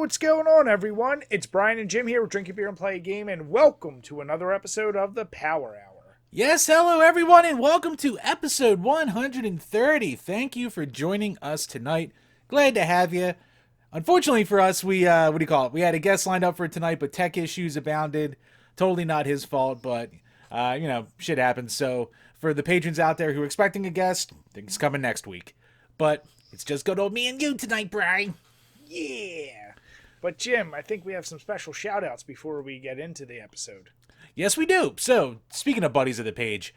what's going on, everyone? It's Brian and Jim here with Drink a Beer and Play a Game, and welcome to another episode of the Power Hour. Yes, hello everyone, and welcome to episode 130. Thank you for joining us tonight. Glad to have you. Unfortunately for us, we We had a guest lined up for tonight, but tech issues abounded. Totally not his fault, but shit happens. So for the patrons out there who are expecting a guest, it's coming next week. But it's just good old me and you tonight, Brian. Yeah. But Jim, I think we have some special shout-outs before we get into the episode. Yes, we do. So, speaking of buddies of the page,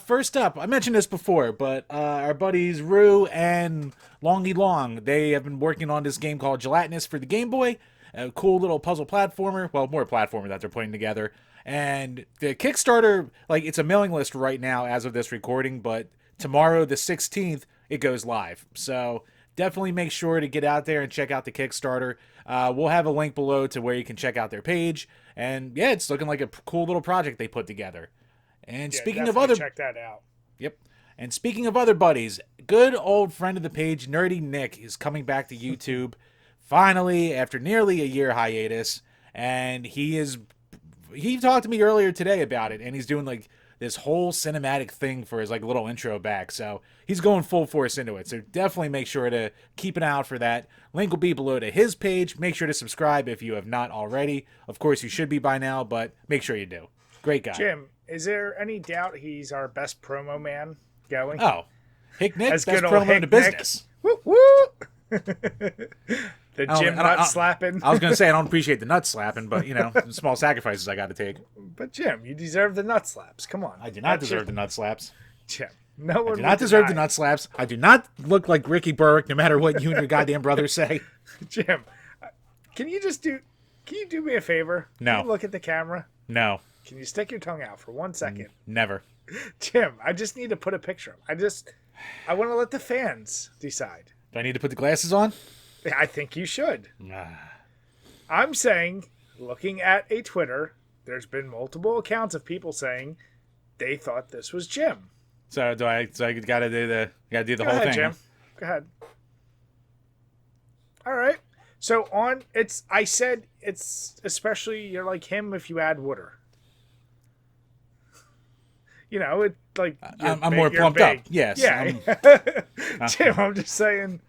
first up, I mentioned this before, but our buddies Rue and Longy Long, they have been working on this game called Gelatinous for the Game Boy, a cool little puzzle platformer, well, more platformer that they're putting together. And the Kickstarter, it's a mailing list right now as of this recording, but tomorrow, the 16th, it goes live. So, definitely make sure to get out there and check out the Kickstarter. We'll have a link below to where you can check out their page. And yeah, it's looking like a cool little project they put together. And speaking of other... check that out. Yep. And speaking of other buddies, good old friend of the page, Nerdy Nick, is coming back to YouTube. Finally, after nearly a year hiatus. And he talked to me earlier today about it. And he's doing this whole cinematic thing for his little intro back. So he's going full force into it. So definitely make sure to keep an eye out for that. Link will be below to his page. Make sure to subscribe if you have not already. Of course, you should be by now, but make sure you do. Great guy. Jim, is there any doubt he's our best promo man going? Oh, Hick Nick, As best good old promo in the Hick Nick. business. Woo woo! The Jim nut slapping. I was going to say I don't appreciate the nut slapping, but, small sacrifices I got to take. But Jim, you deserve the nut slaps. Come on. I do not deserve the nut slaps. Jim, no one I do not deserve the nut slaps. I do not look like Ricky Burke, no matter what you and your goddamn brother say. Jim, can you do me a favor? No. Can you look at the camera? No. Can you stick your tongue out for 1 second? Never. Jim, I just need to put a picture up. I want to let the fans decide. Do I need to put the glasses on? I think you should. I'm saying, looking at a Twitter, there's been multiple accounts of people saying they thought this was Jim. So I gotta do the Go whole ahead, thing. Jim. Go ahead. All right. So I said it's especially you're like him if you add water. I'm more plumped up. Yes. Yeah. Jim, I'm just saying.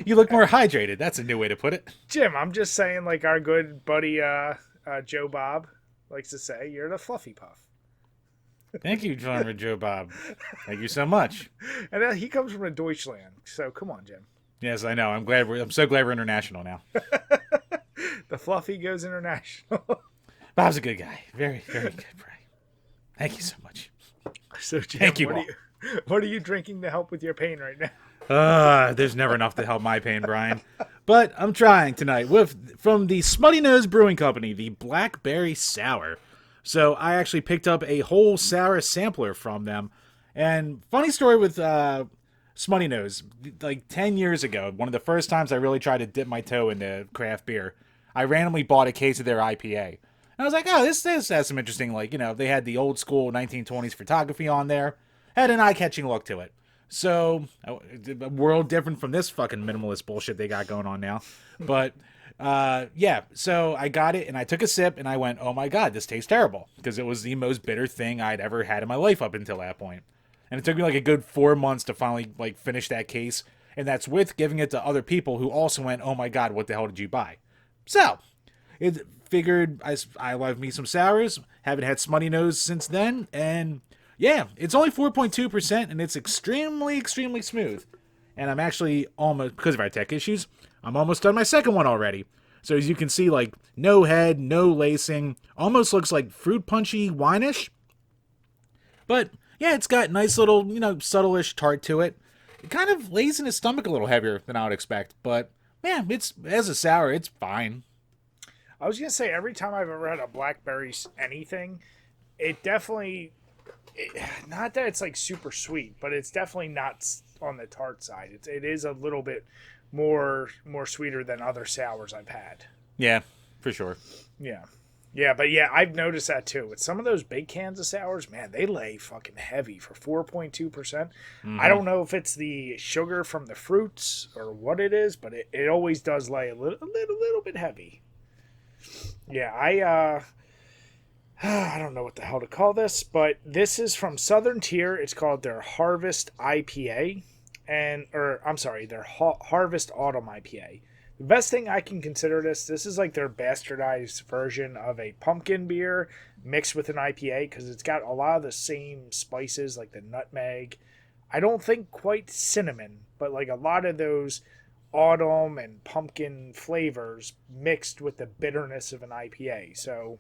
You look more hydrated. That's a new way to put it. Jim, I'm just saying, like our good buddy Joe Bob likes to say, you're the fluffy puff. Thank you, John Joe Bob. Thank you so much. And he comes from a Deutschland, so come on, Jim. Yes, I know. I'm so glad we're international now. The fluffy goes international. Bob's a good guy. Very, very good, Brian. Thank you so much. So, Jim, Thank you. What are you drinking to help with your pain right now? There's never enough to help my pain, Brian. But I'm trying tonight from the Smutty Nose Brewing Company, the Blackberry Sour. So I actually picked up a whole sour sampler from them. And funny story with Smutty Nose, 10 years ago, one of the first times I really tried to dip my toe into craft beer, I randomly bought a case of their IPA. And I was like, oh, this has some interesting, they had the old school 1920s photography on there. Had an eye-catching look to it. So, a world different from this fucking minimalist bullshit they got going on now. But, so I got it, and I took a sip, and I went, oh my god, this tastes terrible. Because it was the most bitter thing I'd ever had in my life up until that point. And it took me a good 4 months to finally, finish that case. And that's with giving it to other people who also went, oh my god, what the hell did you buy? So, it figured I love me some sours. Haven't had Smutty Nose since then, and yeah, it's only 4.2%, and it's extremely, extremely smooth. And I'm actually almost, because of our tech issues, I'm almost done my second one already. So as you can see, no head, no lacing, almost looks like fruit punchy wine-ish. But yeah, it's got nice little, subtle-ish tart to it. It kind of lays in his stomach a little heavier than I would expect, but man, as a sour, it's fine. I was going to say, every time I've ever had a blackberry anything, it definitely, not that it's super sweet, but it's definitely not on the tart side. It is a little bit more sweeter than other sours I've had. Yeah, for sure. Yeah. Yeah, but yeah, I've noticed that too. With some of those big cans of sours, man, they lay fucking heavy for 4.2%. I Mm-hmm. don't know if it's the sugar from the fruits or what it is, but it always does lay a little bit heavy. Yeah, I don't know what the hell to call this, but this is from Southern Tier. It's called their Harvest IPA, or I'm sorry, their Harvest Autumn IPA. The best thing I can consider this is like their bastardized version of a pumpkin beer mixed with an IPA because it's got a lot of the same spices like the nutmeg. I don't think quite cinnamon, but like a lot of those autumn and pumpkin flavors mixed with the bitterness of an IPA. So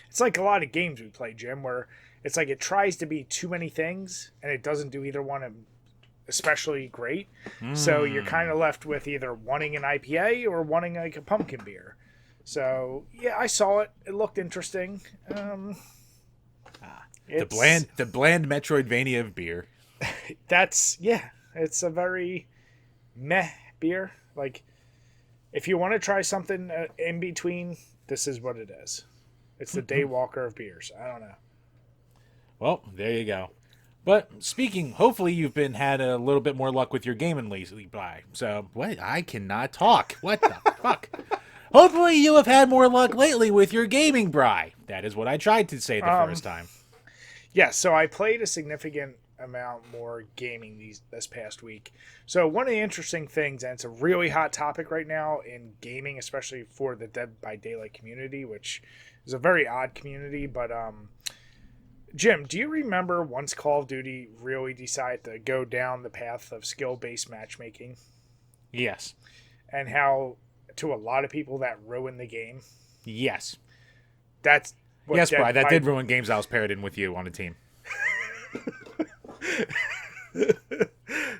it's like a lot of games we play, Jim, where it's like it tries to be too many things and it doesn't do either one especially great. So you're kind of left with either wanting an IPA or wanting like a pumpkin beer. So yeah, I saw it. It looked interesting. The bland Metroidvania of beer. It's a very meh beer. Like if you want to try something in between, this is what it is. It's the Daywalker of beers. I don't know. Well, there you go. But speaking, hopefully you've had a little bit more luck with your gaming lately, Bri. So, what? I cannot talk. What the fuck? Hopefully you have had more luck lately with your gaming, Bri. That is what I tried to say the first time. Yeah, so I played a significant amount more gaming this past week. So one of the interesting things, and it's a really hot topic right now in gaming, especially for the Dead by Daylight community, which is a very odd community, but Jim, do you remember once Call of Duty really decided to go down the path of skill-based matchmaking? Yes. And how, to a lot of people, that ruined the game? Yes. That's what yes, Bri, that did ruin games I was paired in with you on a team.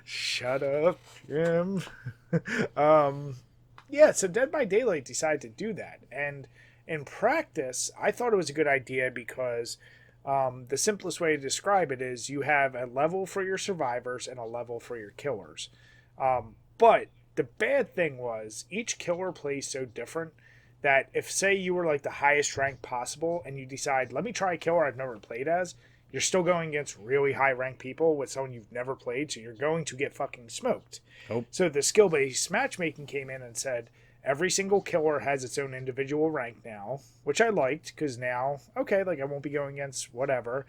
Shut up, Jim. Yeah, so Dead by Daylight decided to do that. And in practice, I thought it was a good idea because the simplest way to describe it is you have a level for your survivors and a level for your killers. But the bad thing was each killer plays so different that if, say, you were like the highest rank possible and you decide, let me try a killer I've never played as, you're still going against really high ranked people with someone you've never played, so you're going to get fucking smoked. Nope. So the skill-based matchmaking came in and said, every single killer has its own individual rank now, which I liked because now, okay, like I won't be going against whatever.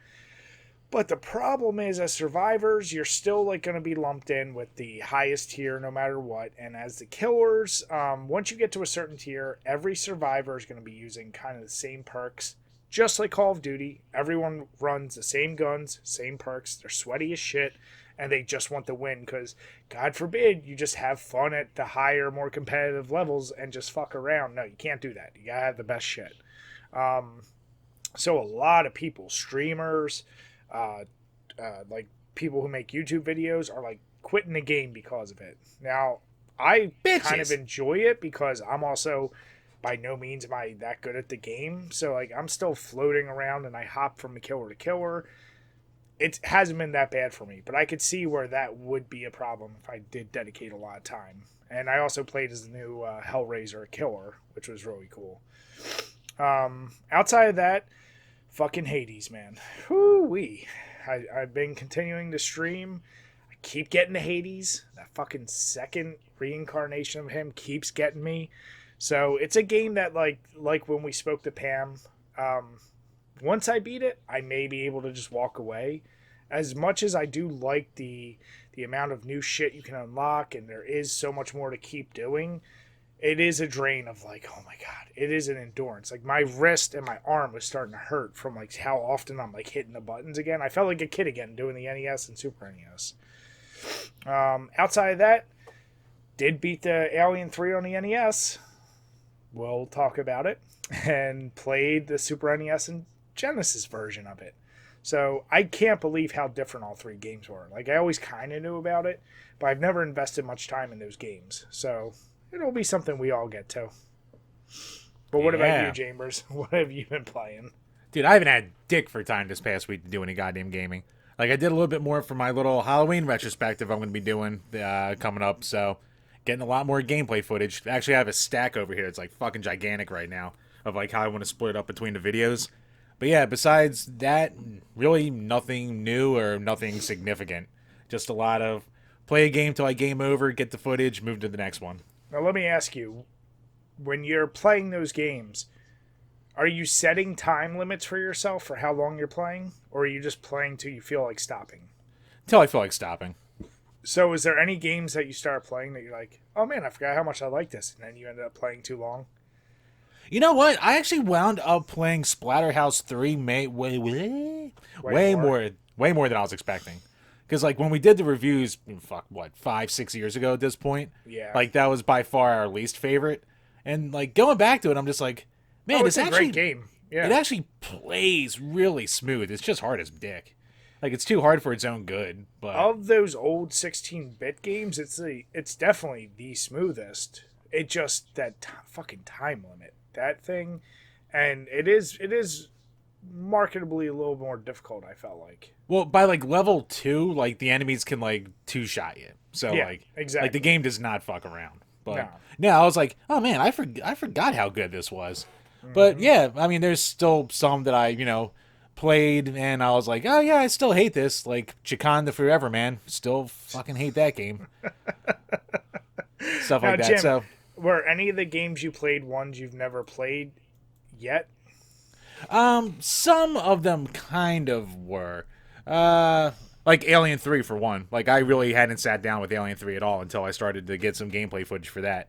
But the problem is, as survivors, you're still like going to be lumped in with the highest tier no matter what. And as the killers, once you get to a certain tier, every survivor is going to be using kind of the same perks. Just like Call of Duty, everyone runs the same guns, same perks. They're sweaty as shit, and they just want to win because, God forbid, you just have fun at the higher, more competitive levels and just fuck around. No, you can't do that. You gotta have the best shit. So a lot of people, streamers, like people who make YouTube videos, are like quitting the game because of it. Now, I kind of enjoy it because I'm also, by no means am I that good at the game. So like I'm still floating around and I hop from killer to killer. It hasn't been that bad for me, but I could see where that would be a problem if I did dedicate a lot of time. And I also played as the new Hellraiser killer, which was really cool. Outside of that, fucking Hades, man. Whoo-wee. I've been continuing to stream. I keep getting to Hades. That fucking second reincarnation of him keeps getting me. So it's a game that, like when we spoke to Pam, once I beat it, I may be able to just walk away. As much as I do like the amount of new shit you can unlock, and there is so much more to keep doing, it is a drain of like, oh my god, it is an endurance. Like my wrist and my arm was starting to hurt from like how often I'm like hitting the buttons again. I felt like a kid again doing the NES and Super NES. Outside of that, did beat the Alien 3 on the NES. We'll talk about it. And played the Super NES and Genesis version of it. So I can't believe how different all three games were. Like I always kind of knew about it, but I've never invested much time in those games. So it'll be something we all get to. But what about you, Chambers? What have you been playing? Dude, I haven't had dick for time this past week to do any goddamn gaming. Like I did a little bit more for my little Halloween retrospective I'm going to be doing coming up. So getting a lot more gameplay footage. Actually, I have a stack over here. It's like fucking gigantic right now. of like how I want to split it up between the videos. But yeah, besides that, really nothing new or nothing significant. Just a lot of play a game till I game over, get the footage, move to the next one. Now let me ask you, when you're playing those games, are you setting time limits for yourself for how long you're playing? Or are you just playing till you feel like stopping? Till I feel like stopping. So is there any games that you start playing that you're like, oh man, I forgot how much I like this, and then you ended up playing too long? You know what? I actually wound up playing Splatterhouse 3 way more than I was expecting. Because like when we did the reviews, 5-6 years ago at this point, Yeah. like that was by far our least favorite. And like going back to it, I'm just like, man, it's a great game. Yeah. It actually plays really smooth. It's just hard as dick. Like it's too hard for its own good. But of those old 16-bit games, it's definitely the smoothest. It just that fucking time limit, that thing, and it is marketably a little more difficult. I felt like. Well, by like level 2, like the enemies can like two-shot you. So yeah, like exactly. Like the game does not fuck around. But no, I was like, oh man, I forgot how good this was. Mm-hmm. But yeah, I mean, there's still some that I played and I was like, oh yeah, I still hate this. Like Chikan Forever, man, still fucking hate that game. Stuff like that. Jim, so, were any of the games you played ones you've never played yet? Some of them kind of were. Like Alien 3 for one. Like I really hadn't sat down with Alien 3 at all until I started to get some gameplay footage for that.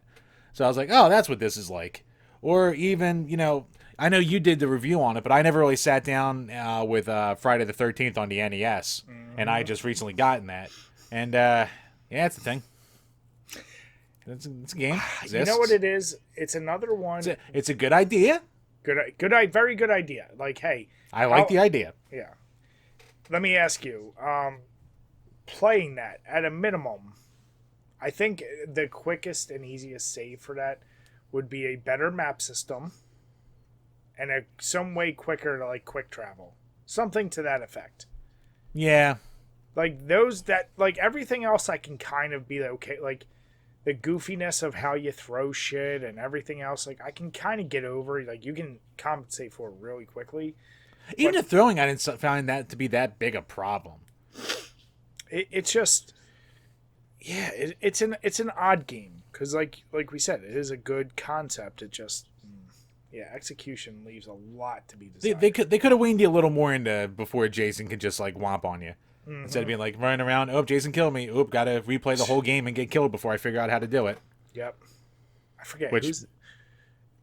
So I was like, oh, that's what this is like. Or even, I know you did the review on it, but I never really sat down with Friday the 13th on the NES, and I just recently gotten that. And yeah, it's a thing. It's a game. It you know what it is? It's another one. It's a good idea. Very good idea. Like, hey, I like the idea. Yeah. Let me ask you, playing that at a minimum, I think the quickest and easiest save for that would be a better map system and some way quicker to like quick travel. Something to that effect. Yeah. Like everything else I can kind of be okay. Like the goofiness of how you throw shit and everything else, like I can kind of get over. Like you can compensate for it really quickly. Even the throwing, I didn't find that to be that big a problem. It's just, yeah, it's an odd game because like we said, it is a good concept. It just, yeah, execution leaves a lot to be desired. They could have weaned you a little more into before Jason could just like womp on you instead of being like running around. Oh, Jason killed me. Oop, gotta replay the whole game and get killed before I figure out how to do it. Yep, I forget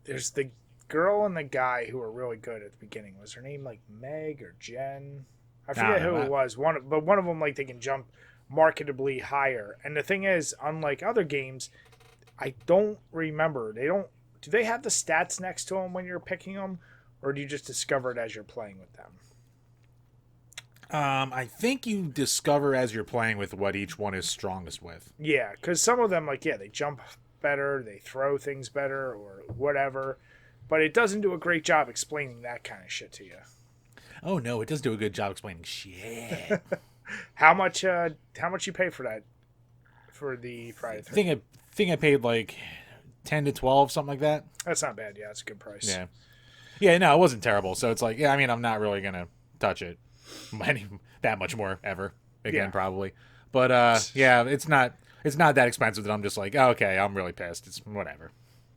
there's the girl and the guy who were really good at the beginning. Was her name like Meg or Jen? I forget who it was. One of them, like, they can jump marketably higher. And the thing is, unlike other games, I don't remember. Do they have the stats next to them when you're picking them, or do you just discover it as you're playing with them? I think you discover as you're playing with what each one is strongest with. Yeah, because some of them, like, yeah, they jump better, they throw things better, or whatever. But it doesn't do a great job explaining that kind of shit to you. Oh no, it does do a good job explaining shit. How much you pay for that? For the Friday the 13th? I think I paid like 10 to 12, something like that. That's not bad. Yeah, it's a good price. Yeah. Yeah, no, it wasn't terrible. So it's like, yeah, I mean, I'm not really gonna touch it that much more ever again, probably. But yeah, it's not that expensive that I'm just like, oh, okay, I'm really pissed. It's whatever.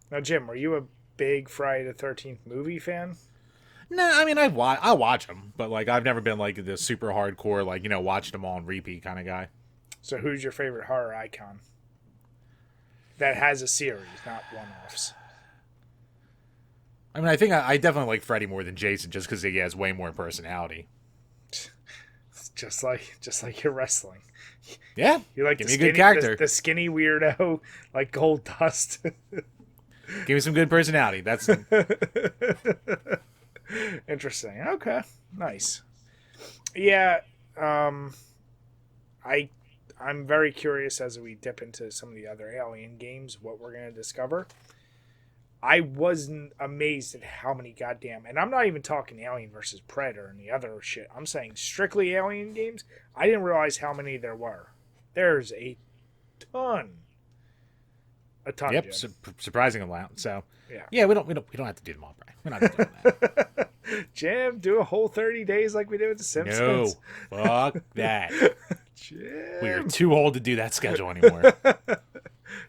Now, Jim, are you a big Friday the 13th movie fan? No, I mean, I watch them, but like I've never been like the super hardcore, like, watch them all on repeat kind of guy. So who's your favorite horror icon that has a series, not one-offs? I mean, I think I definitely like Freddy more than Jason just because he has way more personality. Just like your wrestling. Yeah, you like give me a good character. The skinny weirdo, like Gold Dust. Give me some good personality. That's interesting. Okay, nice. Yeah, I'm very curious as we dip into some of the other Alien games, what we're going to discover. I wasn't amazed at how many goddamn, and I'm not even talking Alien versus Predator and the other shit. I'm saying strictly Alien games. I didn't realize how many there were. There's a ton. Yep, surprising amount. So yeah, we don't have to do them all, Brian. We're not doing that. Jim, do a whole 30 days like we did with The Simpsons. No, fuck that. Jim. We are too old to do that schedule anymore.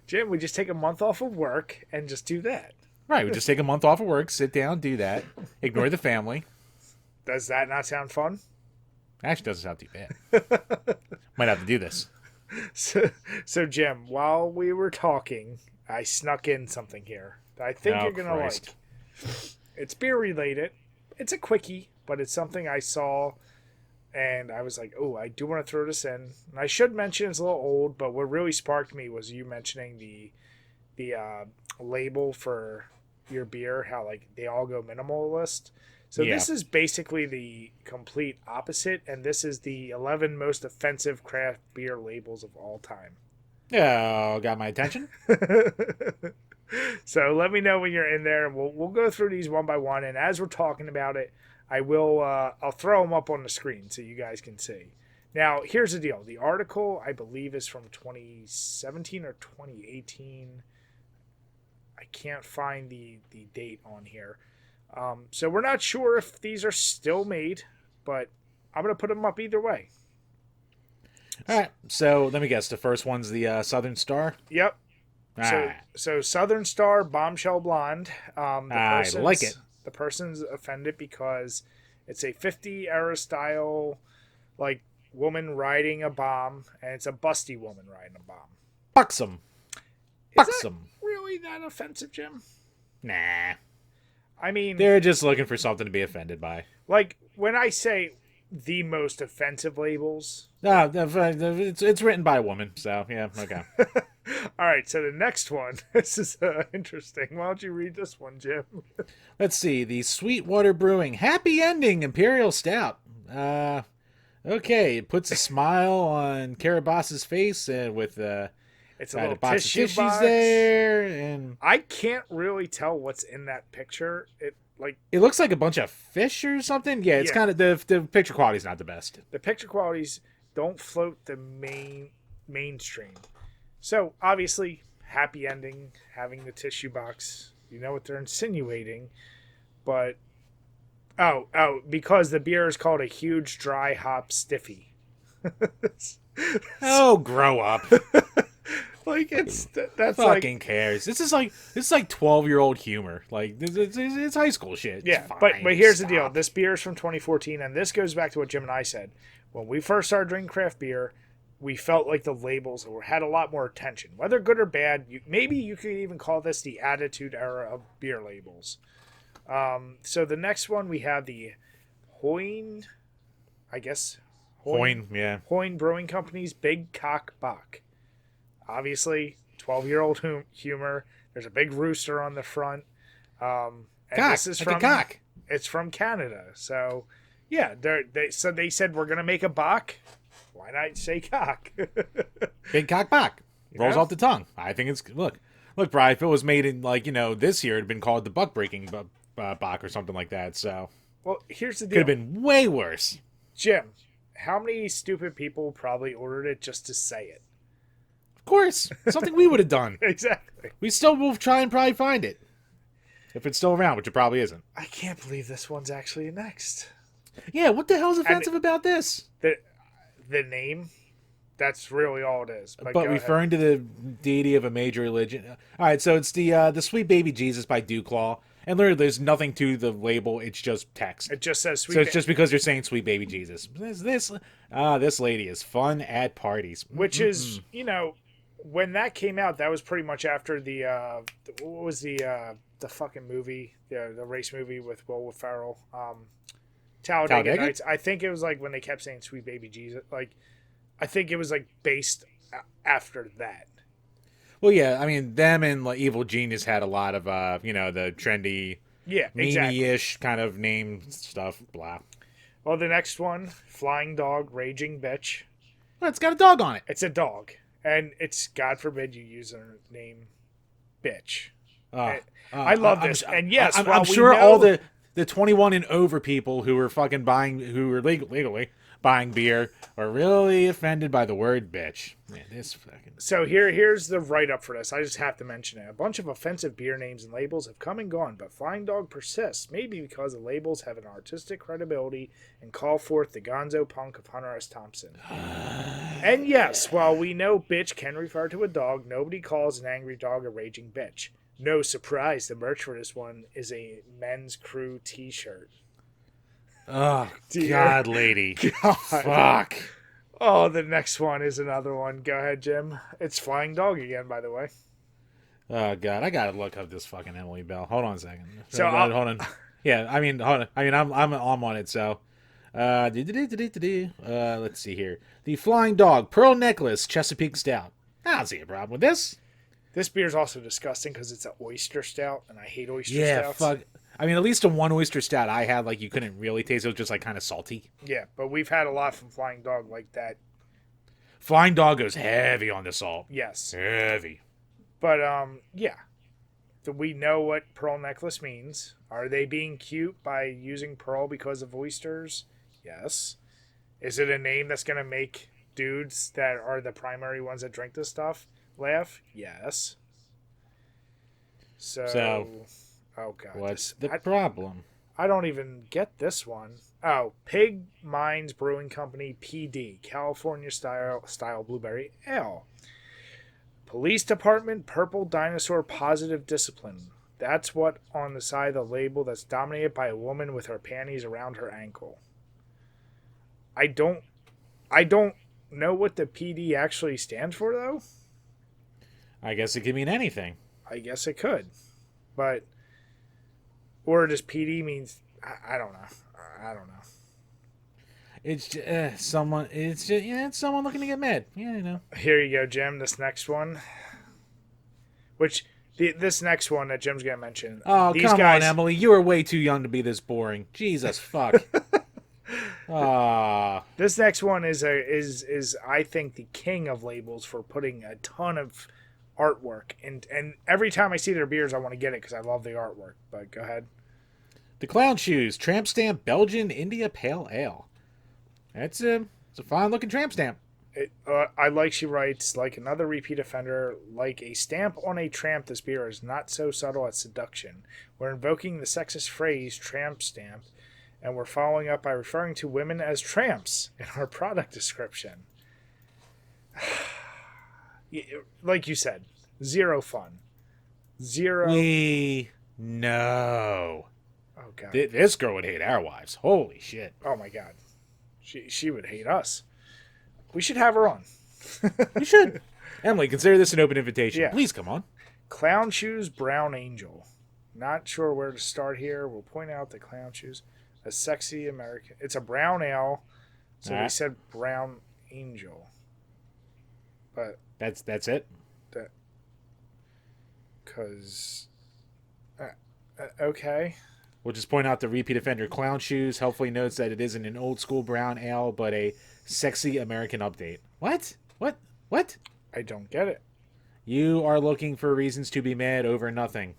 Jim, we just take a month off of work and just do that. Right, we just take a month off of work, sit down, do that, ignore the family. Does that not sound fun? Actually, doesn't sound too bad. Might have to do this. So Jim, while we were talking, I snuck in something here that I think you're going to like. It's beer related. It's a quickie, but it's something I saw, and I was like, oh, I do want to throw this in. And I should mention it's a little old, but what really sparked me was you mentioning the label for your beer, how like they all go minimalist. So This is basically the complete opposite, and this is the 11 most offensive craft beer labels of all time. Yeah, got my attention. So let me know when you're in there, and we'll go through these one by one. And as we're talking about it, I'll throw them up on the screen so you guys can see. Now, here's the deal. The article, I believe, is from 2017 or 2018. I can't find the date on here. So we're not sure if these are still made, but I'm going to put them up either way. All right. So let me guess. The first one's the Southern Star? Yep. Right. So Southern Star Bombshell Blonde. I like it. The person's offended because it's a 50 era style, like, woman riding a bomb, and it's a busty woman riding a bomb. Buxom. Buxom. Really that offensive, Jim? Nah. I mean, they're just looking for something to be offended by. Like, when I say the most offensive labels. No, it's written by a woman, so yeah, okay. All right, so the next one. This is interesting. Why don't you read this one, Jim? Let's see. The Sweetwater Brewing Happy Ending Imperial Stout. Okay, it puts a smile on Caraboss's face with it's a little box tissue of tissues box there, and I can't really tell what's in that picture. It looks like a bunch of fish or something. Yeah, it's kind of the picture quality's not the best. The picture qualities don't float the mainstream. So obviously, happy ending, having the tissue box. You know what they're insinuating, but because the beer is called a huge dry hop stiffy. Oh, grow up. Like that's fucking cares. This is like 12-year-old humor. Like it's high school shit. Yeah, but here's the deal. This beer is from 2014, and this goes back to what Jim and I said when we first started drinking craft beer. We felt like the labels had a lot more attention, whether good or bad. Maybe you could even call this the Attitude Era of beer labels. So the next one we have the Hoyne, I guess. Hoyne, yeah. Hoyne Brewing Company's Big Cock Bock. Obviously, 12-year-old humor. There's a big rooster on the front. And cock, this is like from a cock. It's from Canada. So, yeah, they said we're going to make a bock. Why not say cock? Big Cock Bock. Rolls off the tongue. I think it's... Look, Brian, if it was made in, this year, it'd been called the Buck Breaking Bock or something like that, so... Well, here's the deal. Could have been way worse. Jim, how many stupid people probably ordered it just to say it? Of course. Something we would have done. Exactly. We still will try and probably find it. If it's still around, which it probably isn't. I can't believe this one's actually next. Yeah, what the hell's offensive about this? The name, that's really all it is. But referring to the deity of a major religion. All right, so it's the Sweet Baby Jesus by Dewclaw. And literally, there's nothing to the label. It's just text. It just says Sweet. So it's just because you're saying Sweet Baby Jesus. This lady is fun at parties. Which is, when that came out, that was pretty much after the what was the fucking movie, the race movie with Will Ferrell, Talladega Nights. I think it was like when they kept saying Sweet Baby Jesus. Like, I think it was like based after that. Well, yeah, I mean, them and Evil Genius had a lot of, the trendy, meme-ish kind of name stuff, blah. Well, the next one, Flying Dog, Raging Bitch. Well, it's got a dog on it. It's a dog. And it's, God forbid you use her name, Bitch. I love this. And yes, I'm sure all the 21 and over people who were fucking who were legally buying beer are really offended by the word bitch. Man, this fucking... So here's the write-up for this. I just have to mention it. A bunch of offensive beer names and labels have come and gone, but Flying Dog persists, maybe because the labels have an artistic credibility and call forth the gonzo punk of Hunter S. Thompson. And yes, while we know bitch can refer to a dog, nobody calls an angry dog a raging bitch. No surprise, the merch for this one is a Men's Crew t-shirt. Oh, God, lady. God. Fuck. Oh, the next one is another one. Go ahead, Jim. It's Flying Dog again, by the way. Oh, God. I got to look up this fucking Emily Bell. Hold on a second. So, hold on. Yeah, I mean, hold on. I mean, I'm on it, so... let's see here. The Flying Dog Pearl Necklace Chesapeake Stout. I don't see a problem with this. This beer is also disgusting because it's an oyster stout, and I hate oyster stouts. Yeah, fuck. I mean, at least the one oyster stout I had, like, you couldn't really taste. It was just, like, kind of salty. Yeah, but we've had a lot from Flying Dog like that. Flying Dog goes heavy on the salt. Yes. Heavy. But, yeah. Do we know what pearl necklace means? Are they being cute by using pearl because of oysters? Yes. Is it a name that's going to make dudes that are the primary ones that drink this stuff laugh? Yes. So oh god, what's the problem? I don't even get this one. Oh, Pig Mines Brewing Company, PD, California style blueberry ale. Police Department Purple Dinosaur Positive Discipline. That's what on the side of the label that's dominated by a woman with her panties around her ankle. I don't know what the PD actually stands for, though. I guess it could mean anything. I guess it could. But, or does PD means, I don't know. I don't know. It's just, someone, it's just, yeah, it's someone looking to get mad. Yeah, you know. Here you go, Jim, this next one. Which, this next one that Jim's going to mention. Oh, these come guys, on, Emily. You are way too young to be this boring. Jesus, fuck. This next one is I think the king of labels for putting a ton of artwork and every time I see their beers I want to get it because I love the artwork. But go ahead. The Clown Shoes Tramp Stamp Belgian India Pale Ale. It's a fine looking tramp stamp. I like she writes, like another repeat offender, like a stamp on a tramp, this beer is not so subtle as seduction. We're invoking the sexist phrase tramp stamp, and we're following up by referring to women as tramps in our product description. Like you said, zero fun. Zero. We know. Oh, God. This girl would hate our wives. Holy shit. Oh, my God. She would hate us. We should have her on. You should. Emily, consider this an open invitation. Yeah. Please come on. Clown Shoes Brown Angel. Not sure where to start here. We'll point out the Clown Shoes. A sexy American. It's a brown ale. So they said Brown Angel. But that's it. Because okay. We'll just point out the repeat offender Clown Shoes helpfully notes that it isn't an old school brown ale, but a sexy American update. What? I don't get it. You are looking for reasons to be mad over nothing.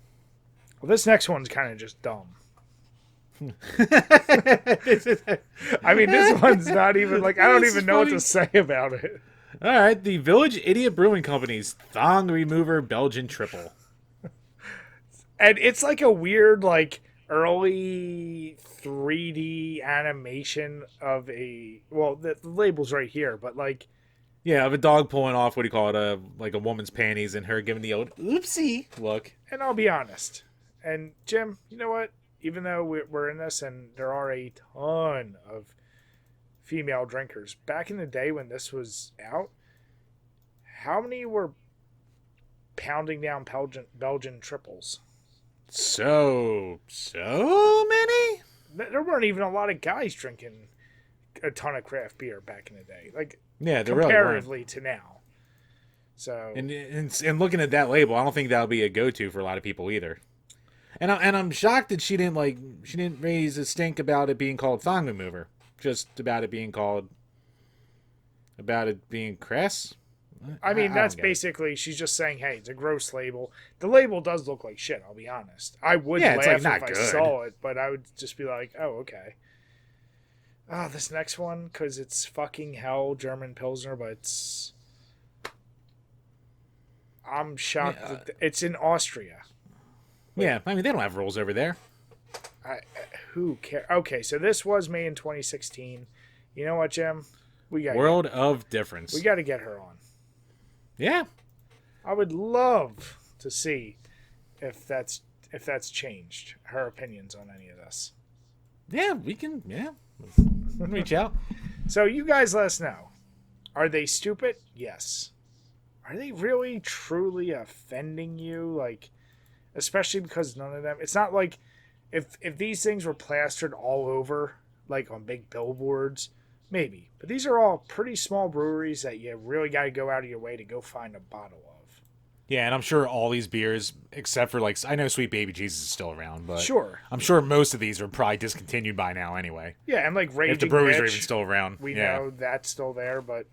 Well, this next one's kind of just dumb. I mean, this one's not even like I don't even know what to say about it. All right, the Village Idiot Brewing Company's Thong Remover Belgian Triple. And it's like a weird, like, early 3D animation of a... Well, the label's right here, but, like... Yeah, of a dog pulling off, what do you call it, like a woman's panties and her giving the old oopsie look. And I'll be honest. And, Jim, you know what? Even though we're in this and there are a ton of female drinkers, back in the day when this was out, how many were pounding down Belgian triples? So many? There weren't even a lot of guys drinking a ton of craft beer back in the day. Like, yeah, comparatively really to now. So and looking at that label, I don't think that'll be a go-to for a lot of people either. And I'm shocked that she didn't raise a stink about it being called Thong Remover, just about it being crass. I mean, that's basically, she's just saying, hey, it's a gross label. The label does look like shit, I'll be honest. I would laugh if I saw it, but I would just be like, oh, okay. this next one, because it's fucking hell German Pilsner, but I'm shocked that it's in Austria. Yeah, I mean, they don't have rules over there. Who cares? Okay, so this was made in 2016. You know what, Jim? World of difference. We got to get her on. Yeah. I would love to see if that's changed her opinions on any of this. Yeah, we can. Yeah, reach out. So you guys let us know. Are they stupid? Yes. Are they really truly offending you? Like, especially because none of them. It's not like if these things were plastered all over, like on big billboards, maybe. But these are all pretty small breweries that you really got to go out of your way to go find a bottle of. Yeah, and I'm sure all these beers, except for like, I know Sweet Baby Jesus is still around, but sure, I'm sure most of these are probably discontinued by now anyway. Yeah, and like Raging if the breweries Bitch, are even still around, we know that's still there. But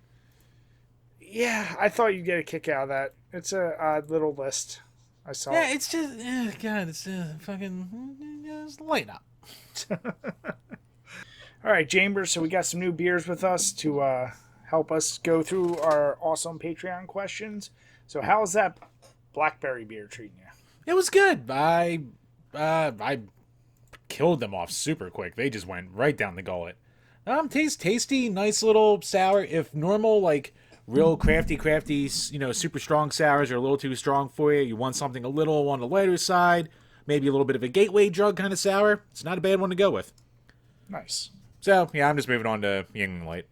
yeah, I thought you'd get a kick out of that. It's a odd little list. I saw. Yeah, it's just God, it's fucking just lighten up. All right, Chambers. So we got some new beers with us to help us go through our awesome Patreon questions. So how's that blackberry beer treating you? It was good. I killed them off super quick. They just went right down the gullet. Tasty, nice little sour. If normal, like real crafty, super strong sours are a little too strong for you. You want something a little on the lighter side, maybe a little bit of a gateway drug kind of sour. It's not a bad one to go with. Nice. So yeah, I'm just moving on to Yingling Light.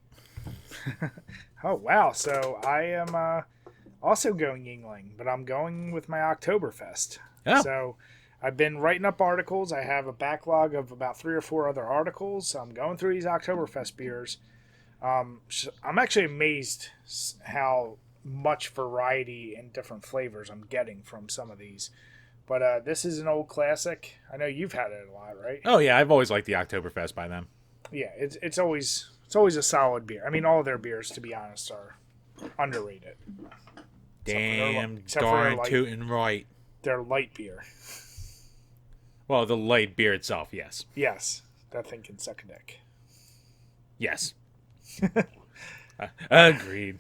Oh wow! So I am also going Yingling, but I'm going with my Oktoberfest. Oh. So I've been writing up articles. I have a backlog of about 3 or 4 other articles. So I'm going through these Oktoberfest beers. I'm actually amazed how much variety and different flavors I'm getting from some of these. But this is an old classic. I know you've had it a lot, right? Oh yeah, I've always liked the Oktoberfest by them. Yeah, it's always a solid beer. I mean, all their beers, to be honest, are underrated. Damn darn tootin' right. They're light beer. Well, the light beer itself, yes. Yes, that thing can suck a dick. Yes. Agreed.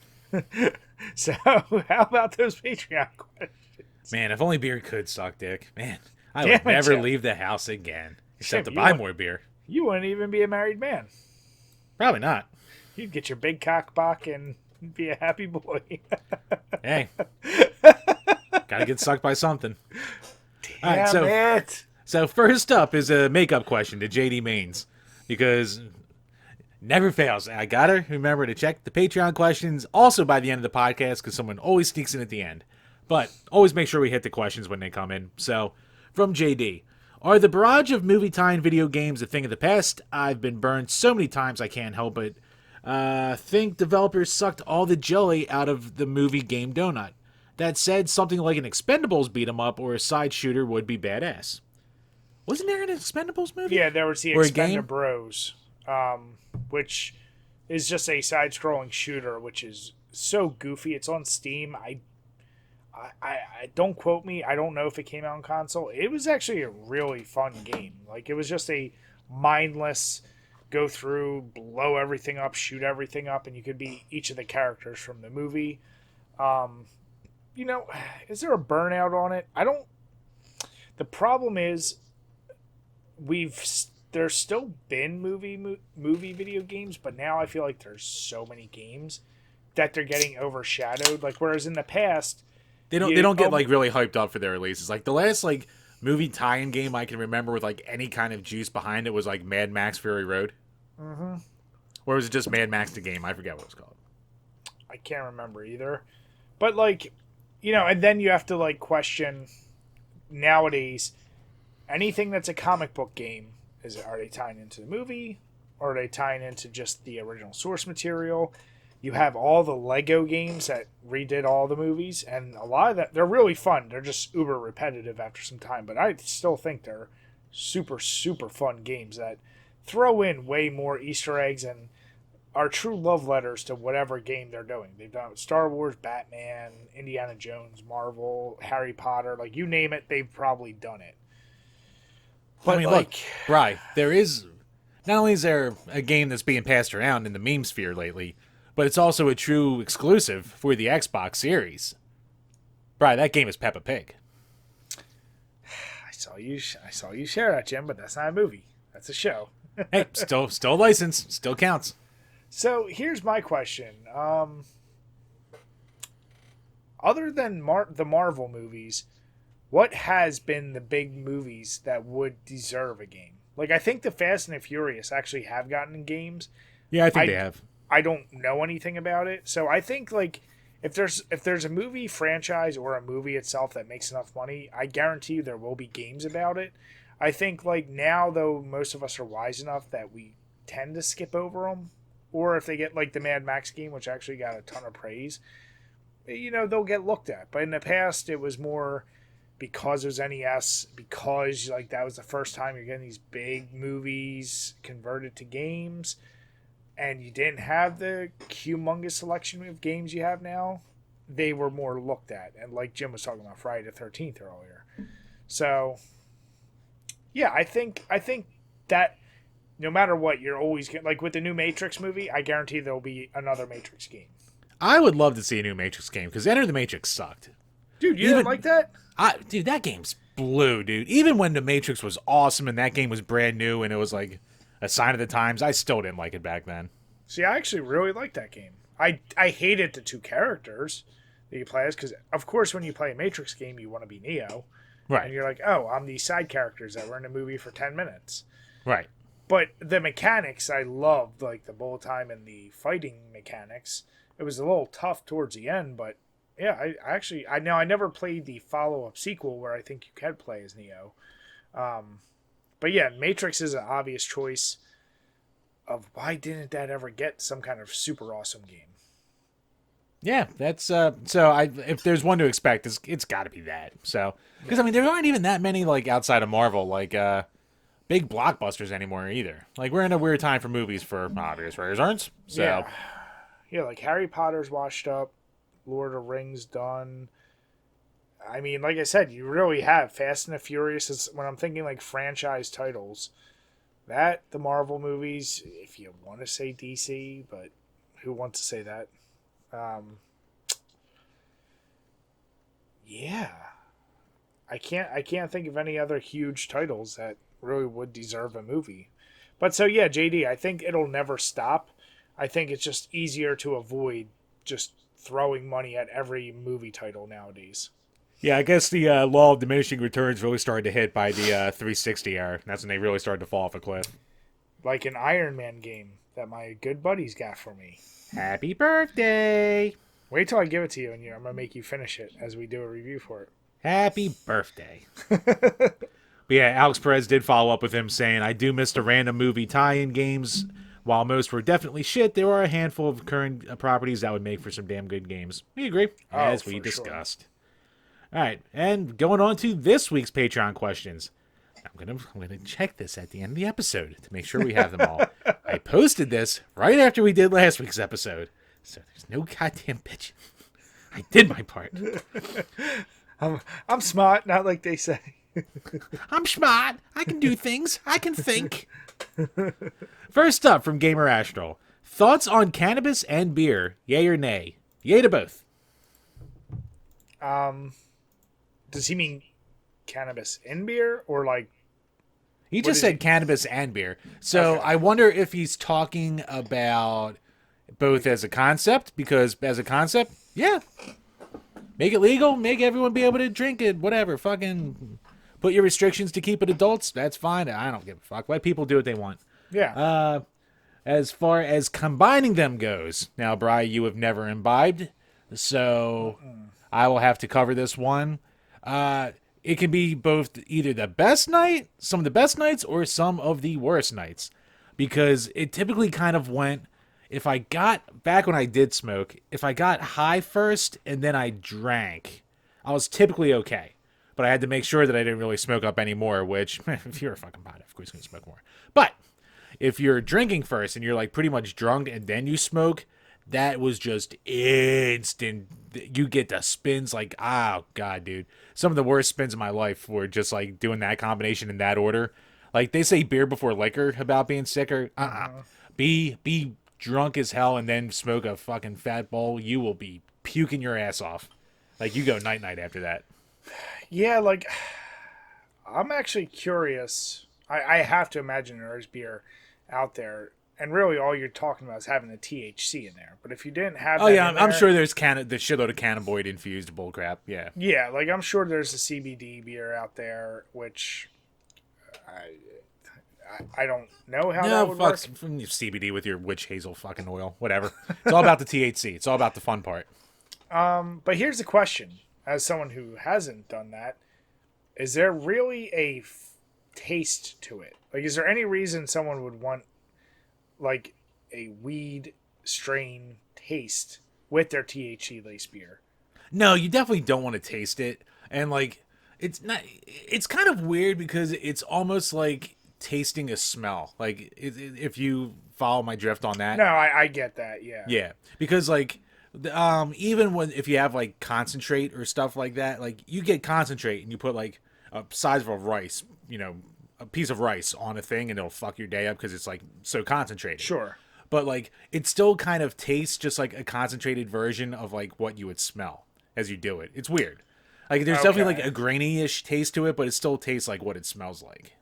So, how about those Patreon questions? Man, if only beer could suck dick. Man, I would never leave the house again. Except to buy more beer. You wouldn't even be a married man. Probably not. You'd get your big cock back and be a happy boy. Hey. Gotta get sucked by something. Damn it. So first up is a makeup question to JD Maines. Because never fails. I gotta remember to check the Patreon questions also by the end of the podcast because someone always sneaks in at the end. But always make sure we hit the questions when they come in. So, from JD. Are the barrage of movie tie-in video games a thing of the past? I've been burned so many times I can't help it. Think developers sucked all the jelly out of the movie game donut. That said, something like an Expendables beat-em-up or a side shooter would be badass. Wasn't there an Expendables movie? Yeah, there was the Expendables, which is just a side-scrolling shooter, which is so goofy. It's on Steam. I don't quote me. I don't know if it came out on console. It was actually a really fun game. Like, it was just a mindless go through, blow everything up, shoot everything up, and you could be each of the characters from the movie. Is there a burnout on it? The problem is there's still been movie video games, but now I feel like there's so many games that they're getting overshadowed. Like, whereas in the past, They don't get like really hyped up for their releases. Like the last like movie tie-in game I can remember with like any kind of juice behind it was like Mad Max Fury Road. Mm-hmm. Or was it just Mad Max the game? I forget what it was called. I can't remember either. But like, and then you have to like question nowadays anything that's a comic book game. Are they tying into the movie, or are they tying into just the original source material? You have all the Lego games that redid all the movies, and a lot of that, they're really fun. They're just uber repetitive after some time, but I still think they're super, super fun games that throw in way more Easter eggs and are true love letters to whatever game they're doing. They've done Star Wars, Batman, Indiana Jones, Marvel, Harry Potter, like you name it, they've probably done it. But I mean, look, Bri, there is not only is there a game that's being passed around in the meme sphere lately, but it's also a true exclusive for the Xbox Series. Brian, that game is Peppa Pig. I saw you share that, Jim, but that's not a movie. That's a show. Hey, still licensed, still counts. So here's my question. Other than the Marvel movies, what has been the big movies that would deserve a game? Like, I think the Fast and the Furious actually have gotten games. Yeah, I think they have. I don't know anything about it, so I think like if there's a movie franchise or a movie itself that makes enough money, I guarantee you there will be games about it. I think like now though, most of us are wise enough that we tend to skip over them, or if they get like the Mad Max game, which actually got a ton of praise, they'll get looked at. But in the past, it was more because it was NES, because like that was the first time you're getting these big movies converted to games, and you didn't have the humongous selection of games you have now. They were more looked at, and like Jim was talking about Friday the 13th earlier. So yeah, I think that no matter what, you're always getting, like with the new Matrix movie, I guarantee there'll be another Matrix game. I would love to see a new Matrix game because Enter the Matrix sucked. Dude, you didn't like that? Dude, that game's blue, dude. Even when the Matrix was awesome and that game was brand new and it was like a sign of the times, I still didn't like it back then. See, I actually really liked that game. I hated the two characters that you play as because, of course, when you play a Matrix game, you want to be Neo. Right. And you're like, oh, I'm these side characters that were in a movie for 10 minutes. Right. But the mechanics, I loved, like the bullet time and the fighting mechanics. It was a little tough towards the end, but yeah, I never played the follow-up sequel where I think you can play as Neo. But yeah, Matrix is an obvious choice of why didn't that ever get some kind of super awesome game? Yeah, that's so. If there's one to expect, it's got to be that. So, because I mean, there aren't even that many like outside of Marvel, like big blockbusters anymore either. Like we're in a weird time for movies for obvious reasons. So, yeah, like Harry Potter's washed up, Lord of the Rings done. I mean, like I said, you really have Fast and the Furious. Is when I'm thinking like franchise titles. That, the Marvel movies, if you want to say DC, but who wants to say that? Yeah. I can't think of any other huge titles that really would deserve a movie. But so yeah, JD, I think it'll never stop. I think it's just easier to avoid just throwing money at every movie title nowadays. Yeah, I guess the law of diminishing returns really started to hit by the 360 era. That's when they really started to fall off a cliff. Like an Iron Man game that my good buddies got for me. Happy birthday! Wait till I give it to you, and I'm going to make you finish it as we do a review for it. Happy birthday. But yeah, Alex Perez did follow up with him saying, I do miss the random movie tie-in games. While most were definitely shit, there are a handful of current properties that would make for some damn good games. We agree, as we discussed. Sure. All right, and going on to this week's Patreon questions. I'm gonna check this at the end of the episode to make sure we have them all. I posted this right after we did last week's episode, so there's no goddamn bitching. I did my part. I'm smart, not like they say. I'm smart. I can do things. I can think. First up from Gamer Astral. Thoughts on cannabis and beer? Yay or nay? Yay to both. Does he mean cannabis in beer or like? He just said cannabis and beer. So okay. I wonder if he's talking about both as a concept, because as a concept, yeah. Make it legal, make everyone be able to drink it, whatever. Fucking put your restrictions to keep it adults, that's fine. I don't give a fuck. Let people do what they want. Yeah. As far as combining them goes, now, Bri, you have never imbibed, so I will have to cover this one. It can be both either the best night, some of the best nights, or some of the worst nights. Because it typically kind of went, back when I did smoke, if I got high first and then I drank, I was typically okay. But I had to make sure that I didn't really smoke up anymore, which, if you're a fucking pothead, of course you're going to smoke more. But if you're drinking first and you're like pretty much drunk and then you smoke, that was just instant. You get the spins like, oh, God, dude. Some of the worst spins of my life were just like doing that combination in that order. Like they say beer before liquor about being sicker. Be drunk as hell and then smoke a fucking fat bowl. You will be puking your ass off. Like you go night night after that. Yeah, like I'm actually curious. I have to imagine there is beer out there, and really all you're talking about is having the THC in there. But if you didn't have, I'm sure there's the shitload of cannabinoid infused bullcrap. Yeah, yeah, like I'm sure there's a CBD beer out there, which I don't know how that would work. From CBD with your witch hazel fucking oil, whatever. It's all about the THC. It's all about the fun part. But here's the question: as someone who hasn't done that, is there really a taste to it? Like, is there any reason someone would want like a weed strain taste with their THC laced beer? No, you definitely don't want to taste it. And like it's kind of weird because it's almost like tasting a smell. Like if you follow my drift on that. No, I get that. Yeah, because like even if you have like concentrate or stuff like that, like you get concentrate and you put like a size of a rice, a piece of rice on a thing and it'll fuck your day up because it's like so concentrated. Sure. But like it still kind of tastes just like a concentrated version of like what you would smell as you do it. It's weird. Like there's definitely like a grainy-ish taste to it, but it still tastes like what it smells like.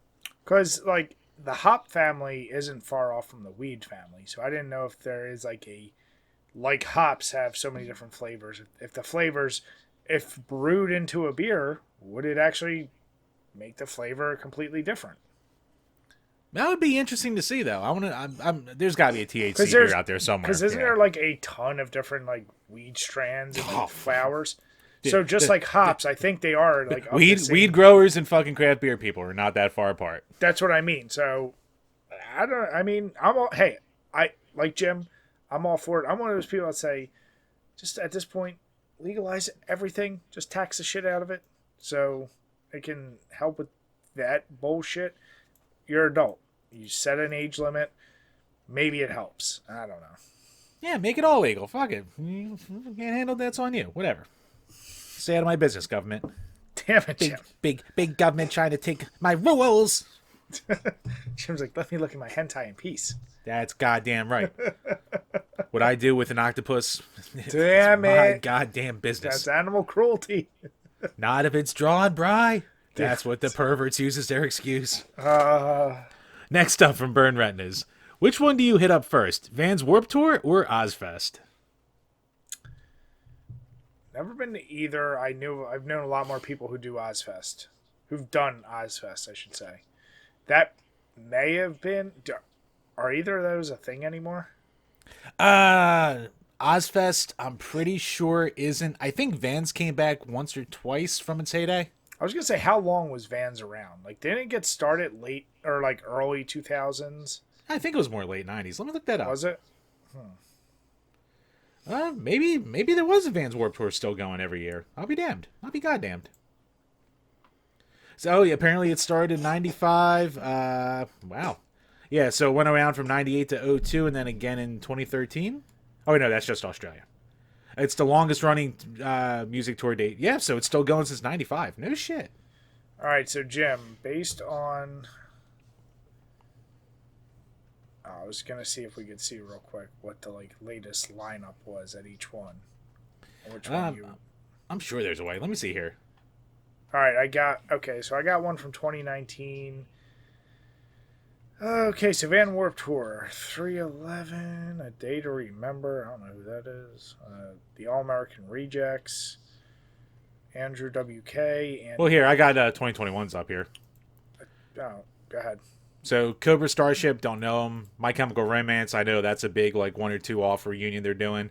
Because like the hop family isn't far off from the weed family, so I didn't know if there is like hops have so many different flavors. If the flavors, if brewed into a beer, would it actually make the flavor completely different? That would be interesting to see, though. There's got to be a THC beer out there somewhere. Because isn't there like a ton of different like weed strands and like flowers? So just like hops, I think they are like weed growers and fucking craft beer people are not that far apart. That's what I mean. So hey, I like Jim. I'm all for it. I'm one of those people that say, just at this point, legalize everything. Just tax the shit out of it, so it can help with that bullshit. You're an adult. You set an age limit. Maybe it helps. I don't know. Yeah, make it all legal. Fuck it. You can't handle that's on you. Whatever. Stay out of my business, government. Damn it, Jim. Big government trying to take my rules. Jim's like, let me look at my hentai in peace. That's goddamn right. What I do with an octopus, damn it, my goddamn business. That's animal cruelty. Not if it's drawn, Bry. That's what the perverts use as their excuse. Next up from Burn Retinas. Which one do you hit up first? Vans Warped Tour or Ozfest? Never been to either. I've known a lot more people who do Ozfest. Who've done Ozfest, I should say. That may have been... Are either of those a thing anymore? Ozfest, I'm pretty sure isn't. I think Vans came back once or twice from its heyday. I was going to say, how long was Vans around? Like, didn't it get started late or like early 2000s? I think it was more late 90s. Let me look that up. Was it? Maybe there was a Vans Warped Tour still going every year. I'll be damned. I'll be goddamned. So, apparently it started in 95. Wow. Yeah, so it went around from 98 to 02 and then again in 2013. Oh, no, that's just Australia. It's the longest running music tour date. Yeah, so it's still going since 95. No shit. All right, so Jim, based on... I was going to see if we could see real quick what the latest lineup was at each one. Which one I'm sure there's a way. Let me see here. All right, I got one from 2019. Okay, so Van Warped Tour, 311, A Day to Remember. I don't know who that is. The All American Rejects, Andrew WK. And well, here, I got 2021's up here. Oh, go ahead. So, Cobra Starship, don't know them. My Chemical Romance, I know that's a big, 1 or 2 off reunion they're doing.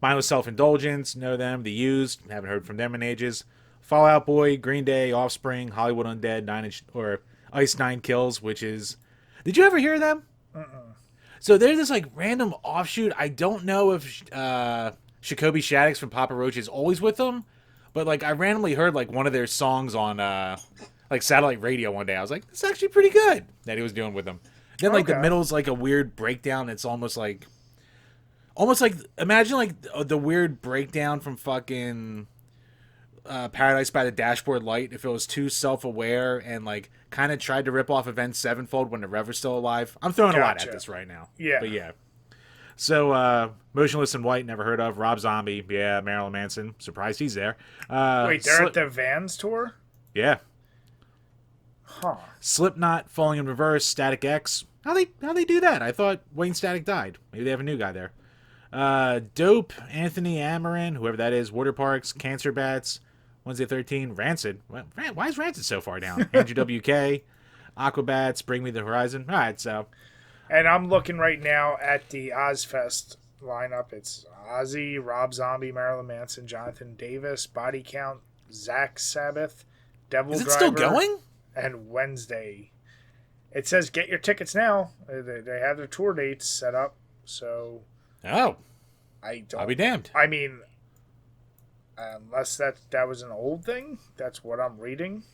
Mindless Self-Indulgence, know them. The Used, haven't heard from them in ages. Fall Out Boy, Green Day, Offspring, Hollywood Undead, Ice Nine Kills, which is... Did you ever hear them? So they're this random offshoot. I don't know if Jacoby Shaddix from Papa Roach is always with them, but I randomly heard one of their songs on satellite radio one day. I was like, "It's actually pretty good." That he was doing with them. Then the middle's a weird breakdown. It's almost like imagine the weird breakdown from fucking Paradise by the Dashboard Light if it was too self-aware and like kind of tried to rip off Avenged Sevenfold when the Rev was still alive. I'm throwing a lot at this right now. Yeah. But yeah. So, Motionless in White, never heard of. Rob Zombie, yeah. Marilyn Manson, surprised he's there. Wait, they're at the Vans tour? Yeah. Huh. Slipknot, Falling in Reverse, Static X. How they do that? I thought Wayne Static died. Maybe they have a new guy there. Dope, Anthony Amarin, whoever that is, Water Parks, Cancer Bats, Wednesday 13, Rancid. Why is Rancid so far down? Andrew WK, Aquabats, Bring Me the Horizon. All right, so. And I'm looking right now at the Ozfest lineup. It's Ozzy, Rob Zombie, Marilyn Manson, Jonathan Davis, Body Count, Zach Sabbath, Devil Driver. Is it still going? And Wednesday. It says get your tickets now. They have their tour dates set up. So. Oh. I'll be damned. I mean, unless that was an old thing. That's what I'm reading.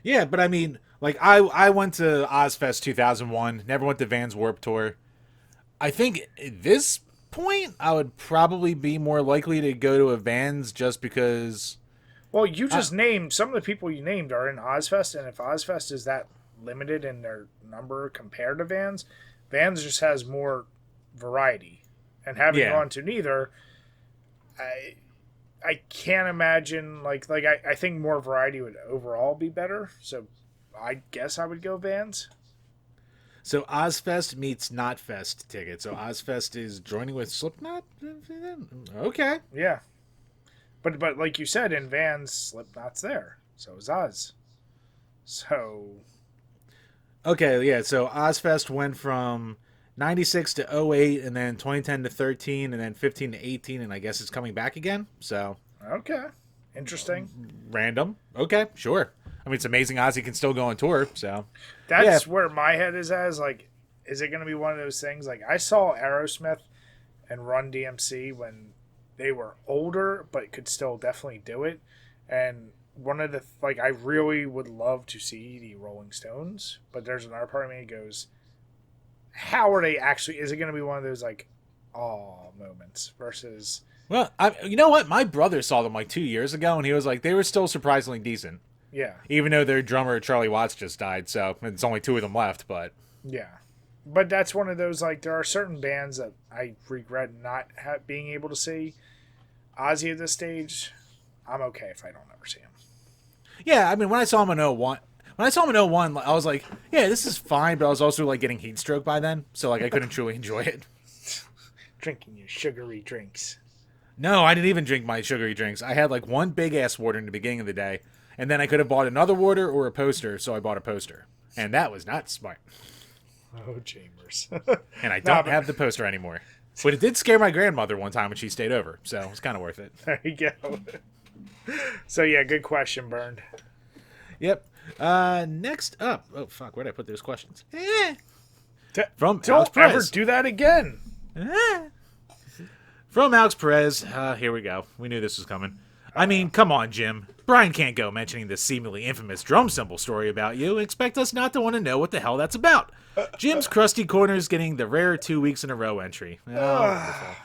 Yeah, but I mean, like, I went to Ozfest 2001, never went to Vans Warped Tour. I think at this point, I would probably be more likely to go to a Vans just because... Well, you just named, some of the people you named are in Ozfest, and if Ozfest is that limited in their number compared to Vans, Vans just has more variety. And having gone to neither, I can't imagine, I think more variety would overall be better, so I guess I would go Vans. So Ozfest meets Knotfest ticket. So Ozfest is joining with Slipknot? Okay. Yeah. But like you said, in Vans, Slipknot's there. So is Oz. So... Okay, yeah, so Ozfest went from 96 to 08, and then 2010 to 13, and then 15 to 18, and I guess it's coming back again, so... Okay. Interesting. Random. Okay, sure. I mean, it's amazing Ozzy can still go on tour, so... That's where my head is as, is it going to be one of those things? I saw Aerosmith and Run DMC when they were older, but could still definitely do it. And one of the, I really would love to see the Rolling Stones, but there's another part of me that goes, how are they actually, is it going to be one of those, aw moments versus... Well, you know what? My brother saw them 2 years ago, and he was like, they were still surprisingly decent. Yeah. Even though their drummer, Charlie Watts, just died, so it's only 2 of them left, but... Yeah. But that's one of those, there are certain bands that I regret not being able to see. Ozzy at this stage, I'm okay if I don't ever see him. Yeah, I mean, when I saw him in 01, I was like, yeah, this is fine, but I was also, getting heat stroke by then, so, I couldn't truly enjoy it. Drinking your sugary drinks. No, I didn't even drink my sugary drinks. I had, one big-ass water in the beginning of the day, and then I could have bought another water or a poster, so I bought a poster. And that was not smart. Oh, Chambers. And I don't have the poster anymore. But it did scare my grandmother one time when she stayed over, so it was kind of worth it. There you go. So, yeah, good question, Burned. Yep. Next up. Oh, fuck. Where'd I put those questions? From Don't Alex Perez. ever do that again. From Alex Perez. Here we go. We knew this was coming. I mean, come on, Jim. Brian can't go mentioning this seemingly infamous drum cymbal story about you and expect us not to want to know what the hell that's about. Jim's Crusty Corner's getting the rare 2 weeks in a row entry. Oh,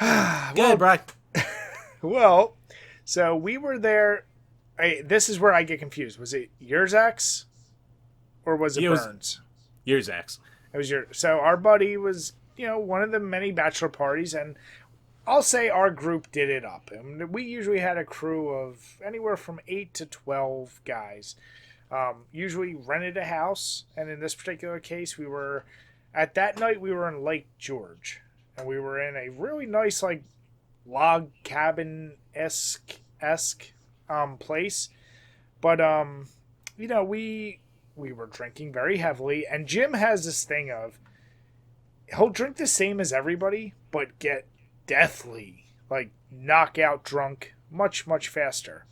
Go ahead, Brian. Well, so we were there. This is where I get confused. Was it yours, X? Or was it Burns? Yours, X. It was yours. So our buddy was, one of the many bachelor parties, and I'll say our group did it up. And we usually had a crew of anywhere from 8 to 12 guys. Usually rented a house, and in this particular case, at that night, we were in Lake George. And we were in a really nice, log cabin-esque place. But, we were drinking very heavily, and Jim has this thing of, he'll drink the same as everybody, but get deathly, knockout drunk much, much faster.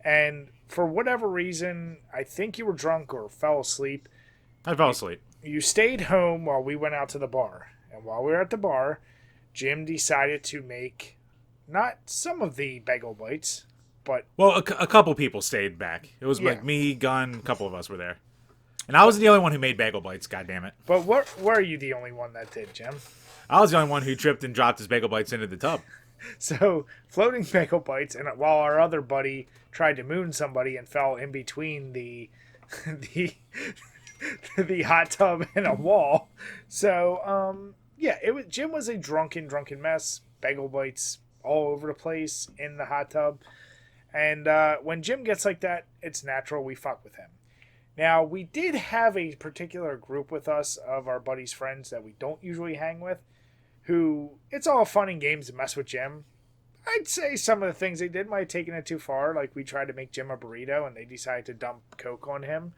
And for whatever reason, I think you were drunk or fell asleep. I fell asleep. You stayed home while we went out to the bar. And while we were at the bar, Jim decided to make not some of the bagel bites, but... Well, a couple people stayed back. It was me, Gunn, a couple of us were there. And I wasn't the only one who made bagel bites, goddammit. But were you the only one that did, Jim? I was the only one who tripped and dropped his bagel bites into the tub. So, floating bagel bites, and while our other buddy tried to moon somebody and fell in between the the hot tub and a wall. So, yeah, Jim was a drunken mess. Bagel bites all over the place in the hot tub. And when Jim gets like that, it's natural we fuck with him. Now, we did have a particular group with us of our buddies' friends that we don't usually hang with, who, it's all fun and games to mess with Jim. I'd say some of the things they did might have taken it too far. Like, we tried to make Jim a burrito, and they decided to dump Coke on him.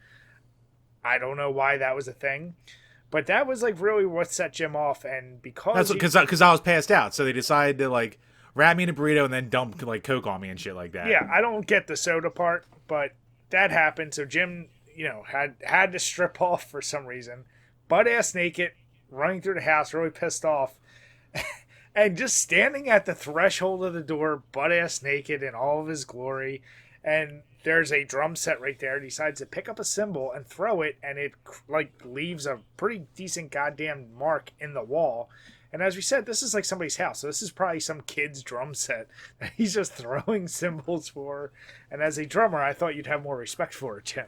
I don't know why that was a thing. But that was, like, really what set Jim off, and because... That's because I was passed out, so they decided to, like, wrap me in a burrito and then dump, like, Coke on me and shit like that. Yeah, I don't get the soda part, but that happened, so Jim, had to strip off for some reason. Butt-ass naked, running through the house, really pissed off. And just standing at the threshold of the door, butt-ass naked in all of his glory. And there's a drum set right there. He decides to pick up a cymbal and throw it, and it, like, leaves a pretty decent goddamn mark in the wall. And as we said, this is like somebody's house. So this is probably some kid's drum set that he's just throwing cymbals for. And as a drummer, I thought you'd have more respect for it, Jim.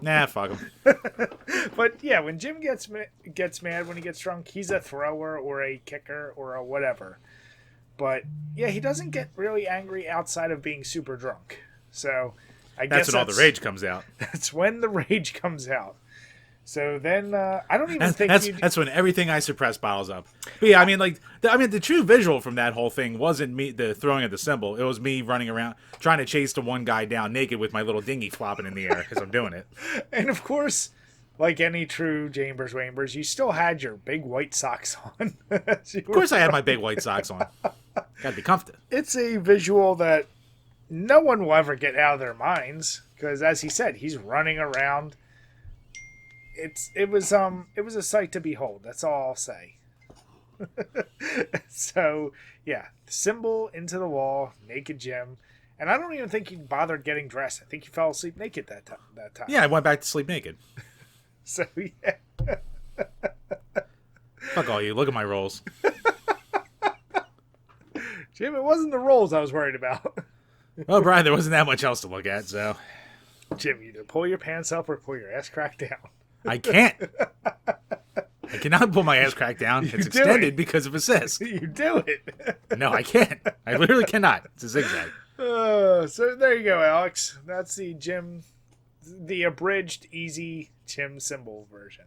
Nah, fuck him. But yeah, when Jim gets mad when he gets drunk, he's a thrower or a kicker or a whatever. But yeah, he doesn't get really angry outside of being super drunk. So I guess that's when all the rage comes out. That's when the rage comes out. So then, I don't even think that's when everything I suppress piles up. But yeah, I mean, the true visual from that whole thing wasn't me the throwing of the cymbal. It was me running around trying to chase the one guy down naked with my little dinghy flopping in the air because I'm doing it. And of course, like any true Wambers, you still had your big white socks on. Of course, I had my big white socks on. Gotta be comfortable. It's a visual that no one will ever get out of their minds because, as he said, he's running around. It was a sight to behold. That's all I'll say. So yeah, cymbal into the wall, naked Jim, and I don't even think he bothered getting dressed. I think he fell asleep naked that time. Yeah, I went back to sleep naked. So yeah. Fuck all you. Look at my rolls. Jim, it wasn't the rolls I was worried about. Well, Brian, there wasn't that much else to look at, so. Jim, either pull your pants up or pull your ass crack down. I can't. I cannot pull my ass crack down. It's extended because of a cyst. You do it. No, I can't. I literally cannot. It's a zigzag. So there you go, Alex. That's the abridged, easy Jim cymbal version.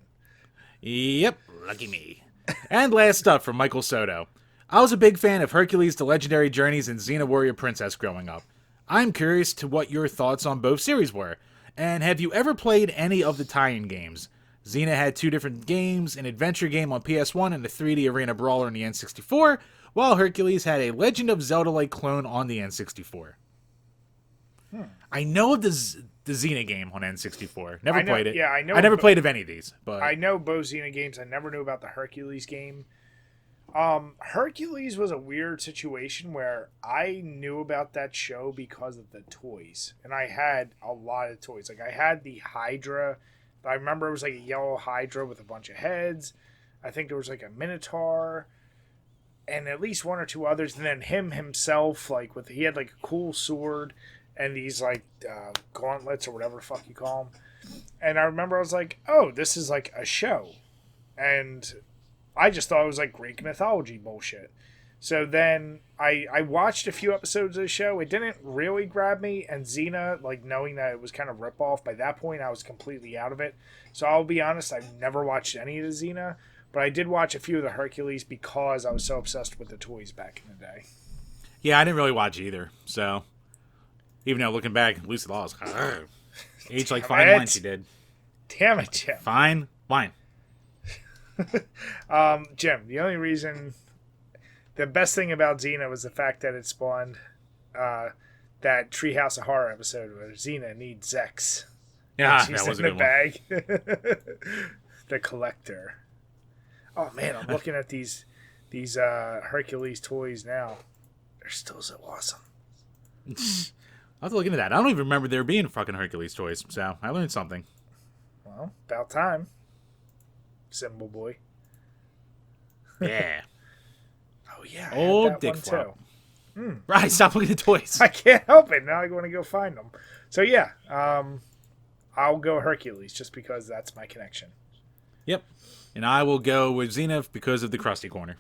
Yep, lucky me. And last up from Michael Soto. I was a big fan of Hercules: The Legendary Journeys and Xena Warrior Princess growing up. I'm curious to what your thoughts on both series were. And have you ever played any of the tie-in games? Xena had 2 different games, an adventure game on PS1 and a 3D arena brawler on the N64, while Hercules had a Legend of Zelda-like clone on the N64. I know of the Xena game on N64. Never played it. Yeah, I know. I never played of any of these. But I know both Xena games. I never knew about the Hercules game. Hercules was a weird situation where I knew about that show because of the toys, and I had a lot of toys. Like I had the Hydra. I remember it was like a yellow Hydra with a bunch of heads. I think there was like a Minotaur, and at least 1 or 2 others. And then himself, like he had like a cool sword and these like gauntlets or whatever the fuck you call them. And I remember I was like, oh, this is like a show, and I just thought it was like Greek mythology bullshit. So then I watched a few episodes of the show. It didn't really grab me. And Xena, like knowing that it was kind of rip-off, by that point I was completely out of it. So I'll be honest, I've never watched any of the Xena. But I did watch a few of the Hercules because I was so obsessed with the toys back in the day. Yeah, I didn't really watch either. So even though looking back, Lucy Law was aged like fine wine she did. Damn it, Jim. Fine wine. Jim, the only reason, the best thing about Xena was the fact that it spawned that Treehouse of Horror episode where Xena needs Zex. Yeah, she's that was in a the good bag. The collector. Oh man, I'm looking at these Hercules toys now. They're still so awesome. I'll have to look into that. I don't even remember there being fucking Hercules toys, so I learned something. Well, Well, about time. Symbol boy. Yeah. Oh, yeah. I Old had that dick one, flop. too. Right, stop looking at toys. I can't help it. Now I want to go find them. So, yeah. I'll go Hercules just because that's my connection. Yep. And I will go with Zenith because of the Krusty Corner.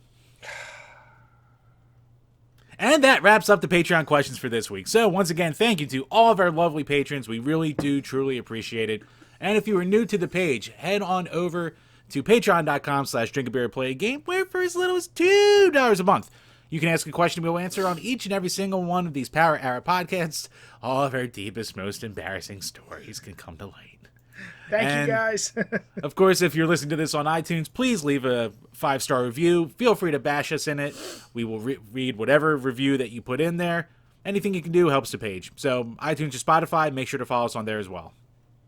And that wraps up the Patreon questions for this week. So, once again, thank you to all of our lovely patrons. We really do truly appreciate it. And if you are new to the page, head on over to patreon.com/DrinkABeerandPlayAGame, where for as little as $2 a month, you can ask a question we'll answer on each and every single one of these Power Hour podcasts. All of our deepest, most embarrassing stories can come to light. Thank you, guys. Of course, if you're listening to this on iTunes, please leave a 5-star review. Feel free to bash us in it. We will read whatever review that you put in there. Anything you can do helps the page. So, iTunes or Spotify, make sure to follow us on there as well.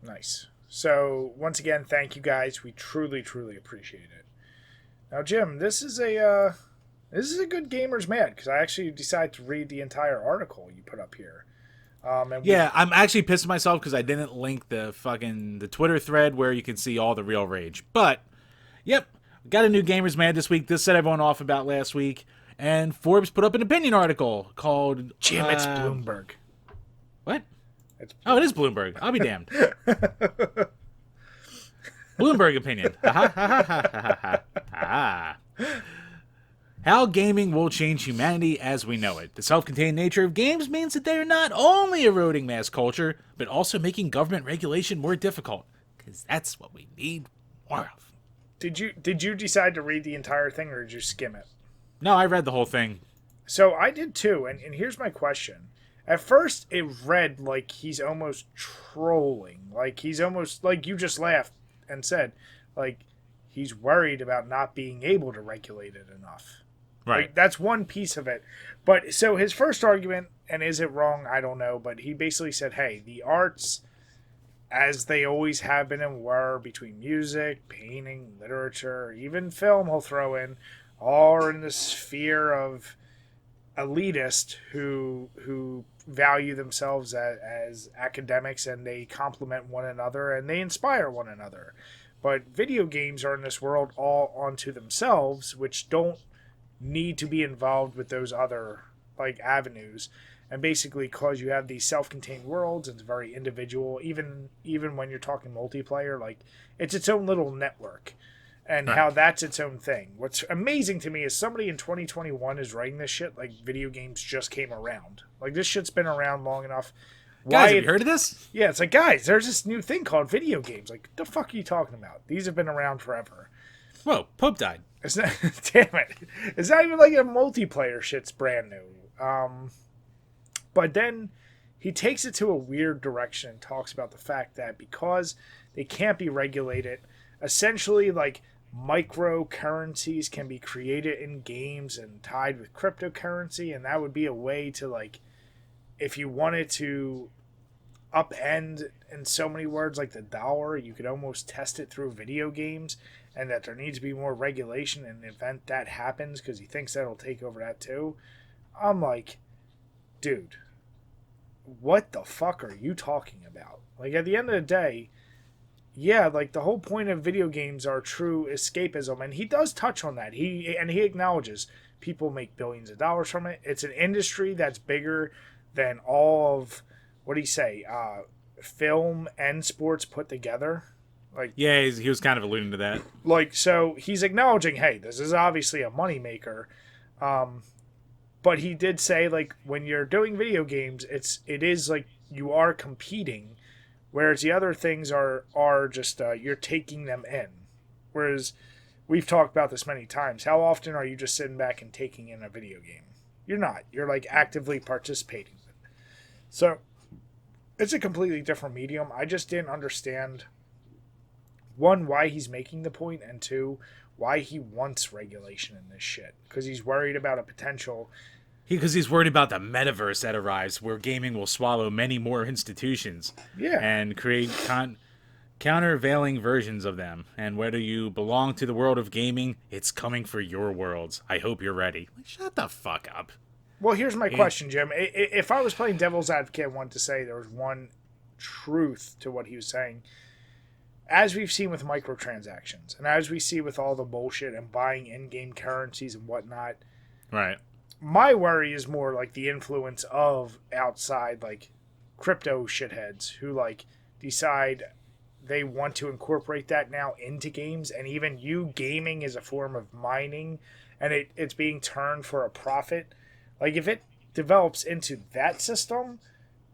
Nice. So, once again, thank you guys. We truly, truly appreciate it. Now, Jim, this is a good Gamers Mad, because I actually decided to read the entire article you put up here. I'm actually pissed at myself because I didn't link the Twitter thread where you can see all the real rage. But, yep, got a new Gamers Mad this week. This set everyone off about last week. And Forbes put up an opinion article called... Jim, it's Bloomberg. What? It is Bloomberg. I'll be damned. Bloomberg opinion. How gaming will change humanity as we know it. The self-contained nature of games means that they are not only eroding mass culture, but also making government regulation more difficult. Because that's what we need more of. Did you decide to read the entire thing, or did you skim it? No, I read the whole thing. So I did too, and here's my question. At first, it read like he's almost trolling. Like he's almost, like you just laughed and said, like, he's worried about not being able to regulate it enough. Right. Like, that's one piece of it. But so his first argument, and is it wrong? I don't know. But he basically said, hey, the arts, as they always have been and were, between music, painting, literature, even film he'll throw in, all are in the sphere of elitists who value themselves as academics, and they complement one another and they inspire one another. But video games are in this world all onto themselves, which don't need to be involved with those other like avenues, and basically cause you have these self-contained worlds, and it's very individual. Even when you're talking multiplayer, like it's its own little network, and right. How that's its own thing. What's amazing to me is somebody in 2021 is writing this shit like video games just came around. Like this shit's been around long enough. Guys, have you heard of this? Yeah, it's like, guys, there's this new thing called video games. Like, the fuck are you talking about? These have been around forever. Whoa, Pope died. It's not, damn it. It's not even like a multiplayer shit's brand new. But then he takes it to a weird direction and talks about the fact that because they can't be regulated, essentially, like, microcurrencies can be created in games and tied with cryptocurrency, and that would be a way to, like, if you wanted to upend, in so many words, like the dollar, you could almost test it through video games, and that there needs to be more regulation in the event that happens, because he thinks that'll take over that too. I'm like, dude, what the fuck are you talking about? Like, at the end of the day, yeah, like the whole point of video games are true escapism, and he does touch on that. He acknowledges people make billions of dollars from it. It's an industry that's bigger than all of, what do you say, film and sports put together. Like, yeah, he was kind of alluding to that. Like, so he's acknowledging, hey, this is obviously a moneymaker. But he did say, like, when you're doing video games, it is like you are competing, whereas the other things are just you're taking them in. Whereas we've talked about this many times. How often are you just sitting back and taking in a video game? You're not. You're like actively participating. So it's a completely different medium. I just didn't understand, one, why he's making the point, and two, why he wants regulation in this shit. Because he's worried about a potential... Because he's worried about the metaverse that arrives, where gaming will swallow many more institutions. Yeah. And create countervailing versions of them. And whether you belong to the world of gaming, it's coming for your worlds. I hope you're ready. Like, shut the fuck up. Well, here's my question, Jim. If I was playing devil's advocate, I wanted to say there was one truth to what he was saying. as we've seen with microtransactions, and as we see with all the bullshit and buying in-game currencies and whatnot, Right. my worry is more like the influence of outside, like, crypto shitheads who, like, decide they want to incorporate that now into games, and even you gaming is a form of mining, and it's being turned for a profit. Like, if it develops into that system,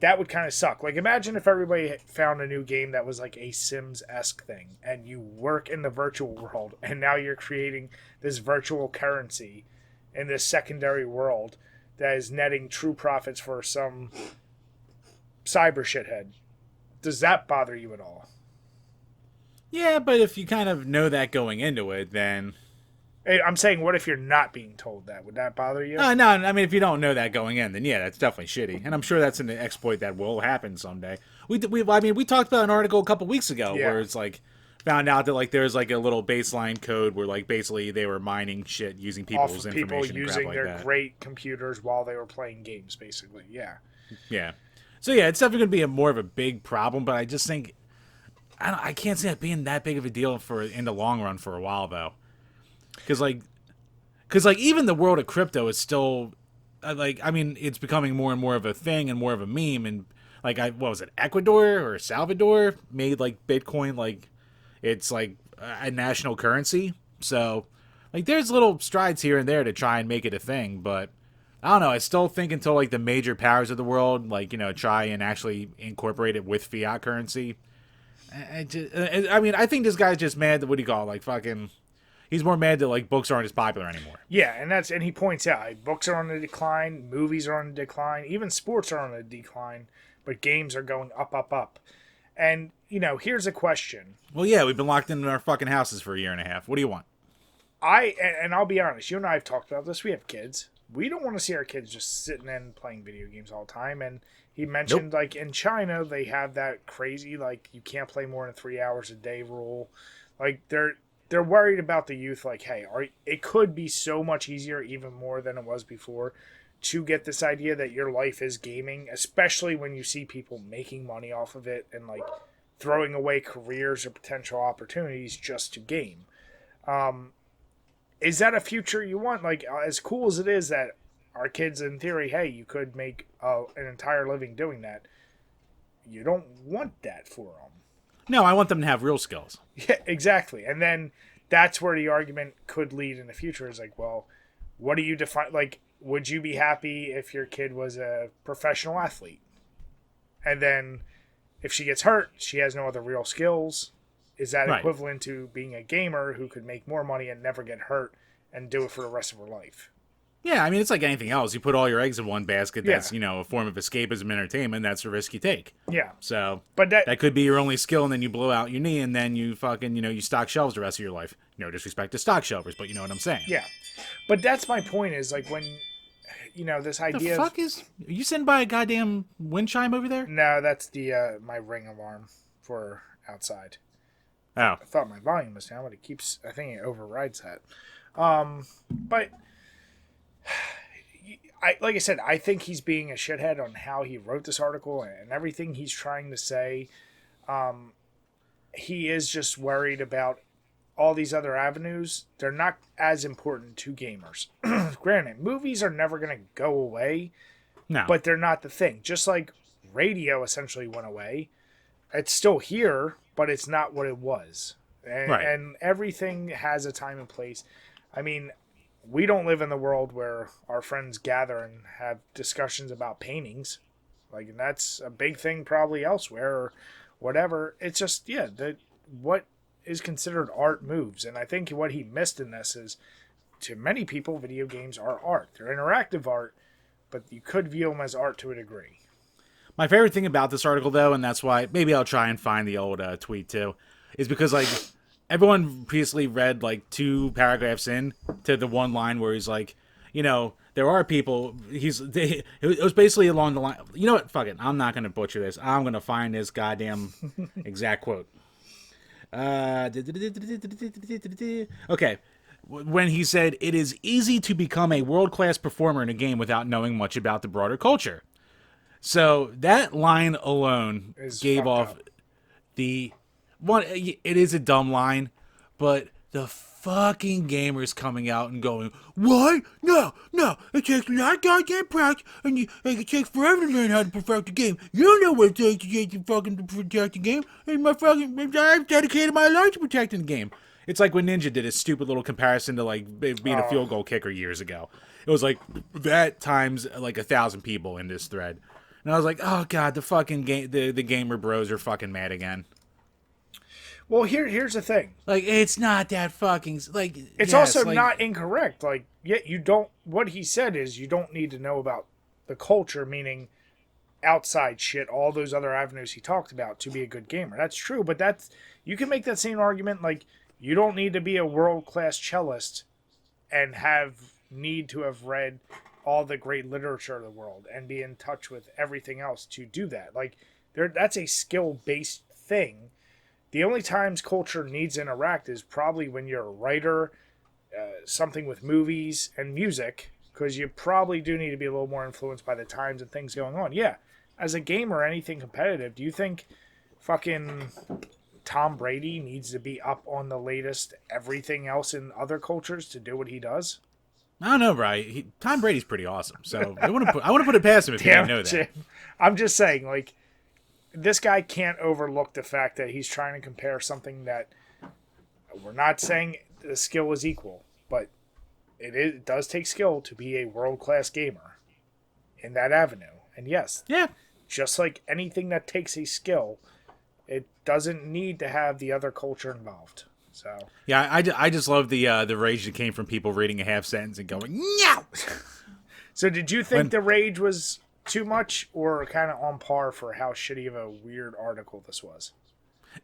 that would kind of suck. Like, imagine if everybody found a new game that was like a Sims-esque thing, and you work in the virtual world, and now you're creating this virtual currency in this secondary world that is netting true profits for some cyber shithead. Does that bother you at all? Yeah, but if you kind of know that going into it, then... I'm saying, what if you're not being told that? Would that bother you? No, I mean, if you don't know that going in, then yeah, that's definitely shitty. And I'm sure that's an exploit that will happen someday. We talked about an article a couple weeks ago where it's like, found out that like there's like a little baseline code where like basically they were mining shit using people's information. People using like their that. great computers while they were playing games, basically. Yeah. Yeah. So yeah, it's definitely going to be more of a big problem, but I just think, I can't see it being that big of a deal in the long run for a while though. Because even the world of crypto is still, it's becoming more and more of a thing and more of a meme. And like, what was it, Ecuador or Salvador made like Bitcoin like it's like a national currency. So like, there's little strides here and there to try and make it a thing. But I don't know. I still think until like the major powers of the world, like, try and actually incorporate it with fiat currency. I think this guy's just mad that, what do you call it, like fucking. He's more mad that like books aren't as popular anymore. Yeah, and he points out like, books are on the decline, movies are on the decline, even sports are on the decline, but games are going up, up, up. And here's a question. Well, yeah, we've been locked in our fucking houses for a year and a half. What do you want? I'll be honest, you and I have talked about this. We have kids. We don't want to see our kids just sitting and playing video games all the time. And he mentioned like in China they have that crazy like you can't play more than 3 hours a day rule. Like they're worried about the youth, like, hey, it could be so much easier, even more than it was before, to get this idea that your life is gaming, especially when you see people making money off of it and, like, throwing away careers or potential opportunities just to game. Is that a future you want? Like, as cool as it is that our kids, in theory, hey, you could make an entire living doing that, you don't want that for them. No, I want them to have real skills. Yeah, exactly. And then that's where the argument could lead in the future is like, well, what do you define? Like, would you be happy if your kid was a professional athlete? And then if she gets hurt, she has no other real skills. Is that equivalent to being a gamer who could make more money and never get hurt and do it for the rest of her life? Yeah, I mean, it's like anything else. You put all your eggs in one basket. That's, a form of escapism and entertainment. That's a risk you take. Yeah. So but that could be your only skill, and then you blow out your knee, and then you fucking, you stock shelves the rest of your life. No disrespect to stock shelvers, but you know what I'm saying. Yeah. But that's my point is, like, when, this idea the fuck is... Are you sitting by a goddamn wind chime over there? No, that's the my Ring alarm for outside. Oh. I thought my volume was down, but I think it overrides that. But... like I said, I think he's being a shithead on how he wrote this article and everything he's trying to say. He is just worried about all these other avenues. They're not as important to gamers. Granted, movies are never going to go away, but they're not the thing. Just like radio essentially went away. It's still here, but it's not what it was. And everything has a time and place. I mean... We don't live in the world where our friends gather and have discussions about paintings. Like, and that's a big thing probably elsewhere or whatever. It's just, what is considered art moves. And I think what he missed in this is, to many people, video games are art. They're interactive art, but you could view them as art to a degree. My favorite thing about this article, though, and that's why maybe I'll try and find the old tweet, too, is because, like... Everyone previously read like 2 paragraphs in to the one line where he's like, there are people. It was basically along the line. You know what? Fuck it. I'm not gonna butcher this. I'm gonna find this goddamn exact quote. Okay, when he said, "It is easy to become a world-class performer in a game without knowing much about the broader culture." So that line alone gave off the one, it is a dumb line, but the fucking gamers coming out and going, what? No, it takes a lot of goddamn practice, and it takes forever to learn how to perfect the game. You don't know what it takes to fucking protect the game. And I've dedicated my life to protecting the game. It's like when Ninja did his stupid little comparison to like being a field goal kicker years ago. It was like that times like 1,000 people in this thread. And I was like, oh god, the fucking the gamer bros are fucking mad again. Well, here's the thing. Like, it's not that fucking like. It's also like, not incorrect. Like, you don't. What he said is you don't need to know about the culture, meaning outside shit, all those other avenues he talked about to be a good gamer. That's true, but you can make that same argument. Like, you don't need to be a world-class cellist and need to have read all the great literature of the world and be in touch with everything else to do that. Like, that's a skill-based thing. The only times culture needs to interact is probably when you're a writer, something with movies and music, because you probably do need to be a little more influenced by the times and things going on. Yeah, as a gamer, anything competitive, do you think fucking Tom Brady needs to be up on the latest everything else in other cultures to do what he does? I don't know, right? Tom Brady's pretty awesome, so I want to put it past him if you didn't know that. Jim. I'm just saying, like, this guy can't overlook the fact that he's trying to compare something that we're not saying the skill is equal, but it does take skill to be a world-class gamer in that avenue. And yes, just like anything that takes a skill, it doesn't need to have the other culture involved. So yeah, I just love the rage that came from people reading a half sentence and going, no! So did you think the rage was too much or kind of on par for how shitty of a weird article this was?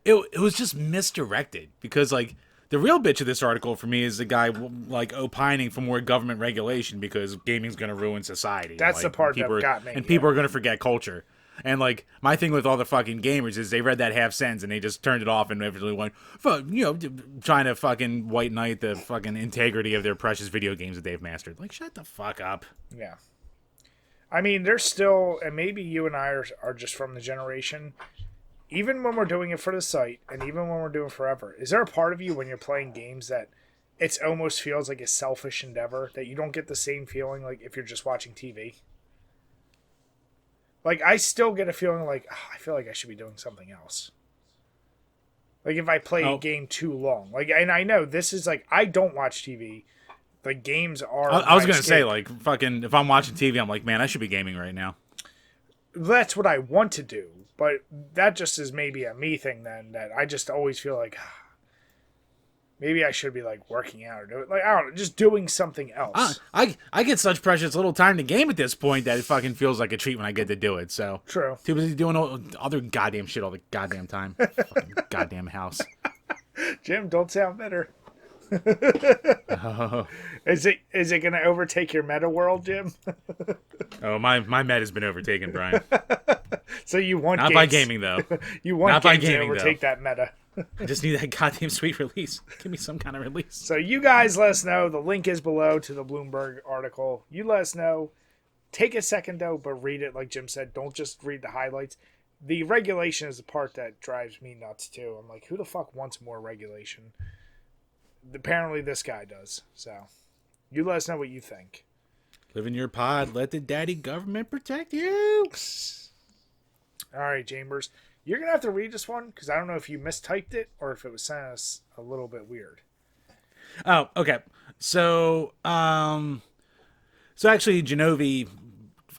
It was just misdirected because, like, the real bitch of this article for me is the guy, like, opining for more government regulation because gaming's going to ruin society. That's like, the part that got me. And people are going to forget culture. And, like, my thing with all the fucking gamers is they read that half sentence and they just turned it off and eventually went, trying to fucking white knight the fucking integrity of their precious video games that they've mastered. Like, shut the fuck up. Yeah. I mean, there's still, and maybe you and I are just from the generation, even when we're doing it for the site, and even when we're doing it forever, is there a part of you when you're playing games that it almost feels like a selfish endeavor, that you don't get the same feeling like if you're just watching TV? Like, I still get a feeling like, I feel like I should be doing something else. Like, if I play a game too long. Like, and I know this is like, I don't watch TV. The games are. I was going to say, like, fucking, if I'm watching TV, I'm like, man, I should be gaming right now. That's what I want to do. But that just is maybe a me thing then, that I just always feel like, maybe I should be, like, working out or doing, like, I don't know, just doing something else. I get such precious little time to game at this point that it fucking feels like a treat when I get to do it, so. True. Too busy doing all other goddamn shit all the goddamn time. Fucking goddamn house. Jim, don't sound bitter. Oh. Is it going to overtake your meta world, Jim? Oh, my meta has been overtaken, Brian. So you want not games, by gaming though. You want not games by gaming, to overtake that meta. I just need that goddamn sweet release. Give me some kind of release. So you guys let us know. The link is below to the Bloomberg article. You let us know. Take a second though, but read it like Jim said. Don't just read the highlights. The regulation is the part that drives me nuts too. I'm like, who the fuck wants more regulation? Apparently this guy does. So you let us know what you think. Live in your pod. Let the daddy government protect you. All right, Chambers. You're going to have to read this one because I don't know if you mistyped it or if it was sent us a little bit weird. Oh, okay. So actually Jenovi,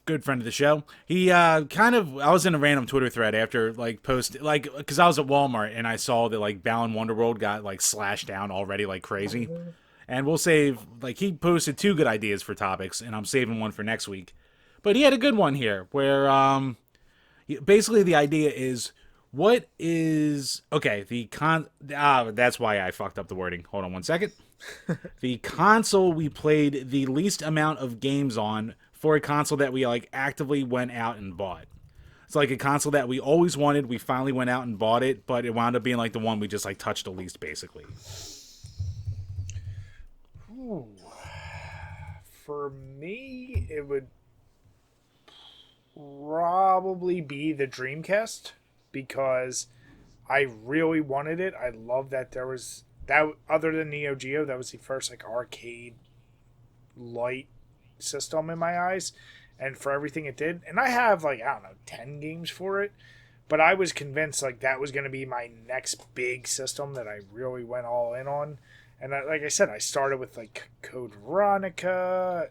good friend of the show, he I was in a random Twitter thread after because I was at Walmart and I saw that like Balan Wonderworld got like slashed down already like crazy. Mm-hmm. And we'll save, like, he posted 2 good ideas for topics and I'm saving one for next week. But he had a good one here where basically the idea is what is that's why I fucked up the wording. Hold on one second. The console we played the least amount of games on for a console that we like actively went out and bought. It's like a console that we always wanted, we finally went out and bought it, but it wound up being like the one we just like touched the least basically. Ooh. For me, it would probably be the Dreamcast because I really wanted it. I love that there was that. Other than Neo Geo, that was the first like arcade light system in my eyes, and for everything it did. And I have like, I don't know, 10 games for it, but I was convinced like that was going to be my next big system that I really went all in on. And like I said, I started with like Code Veronica,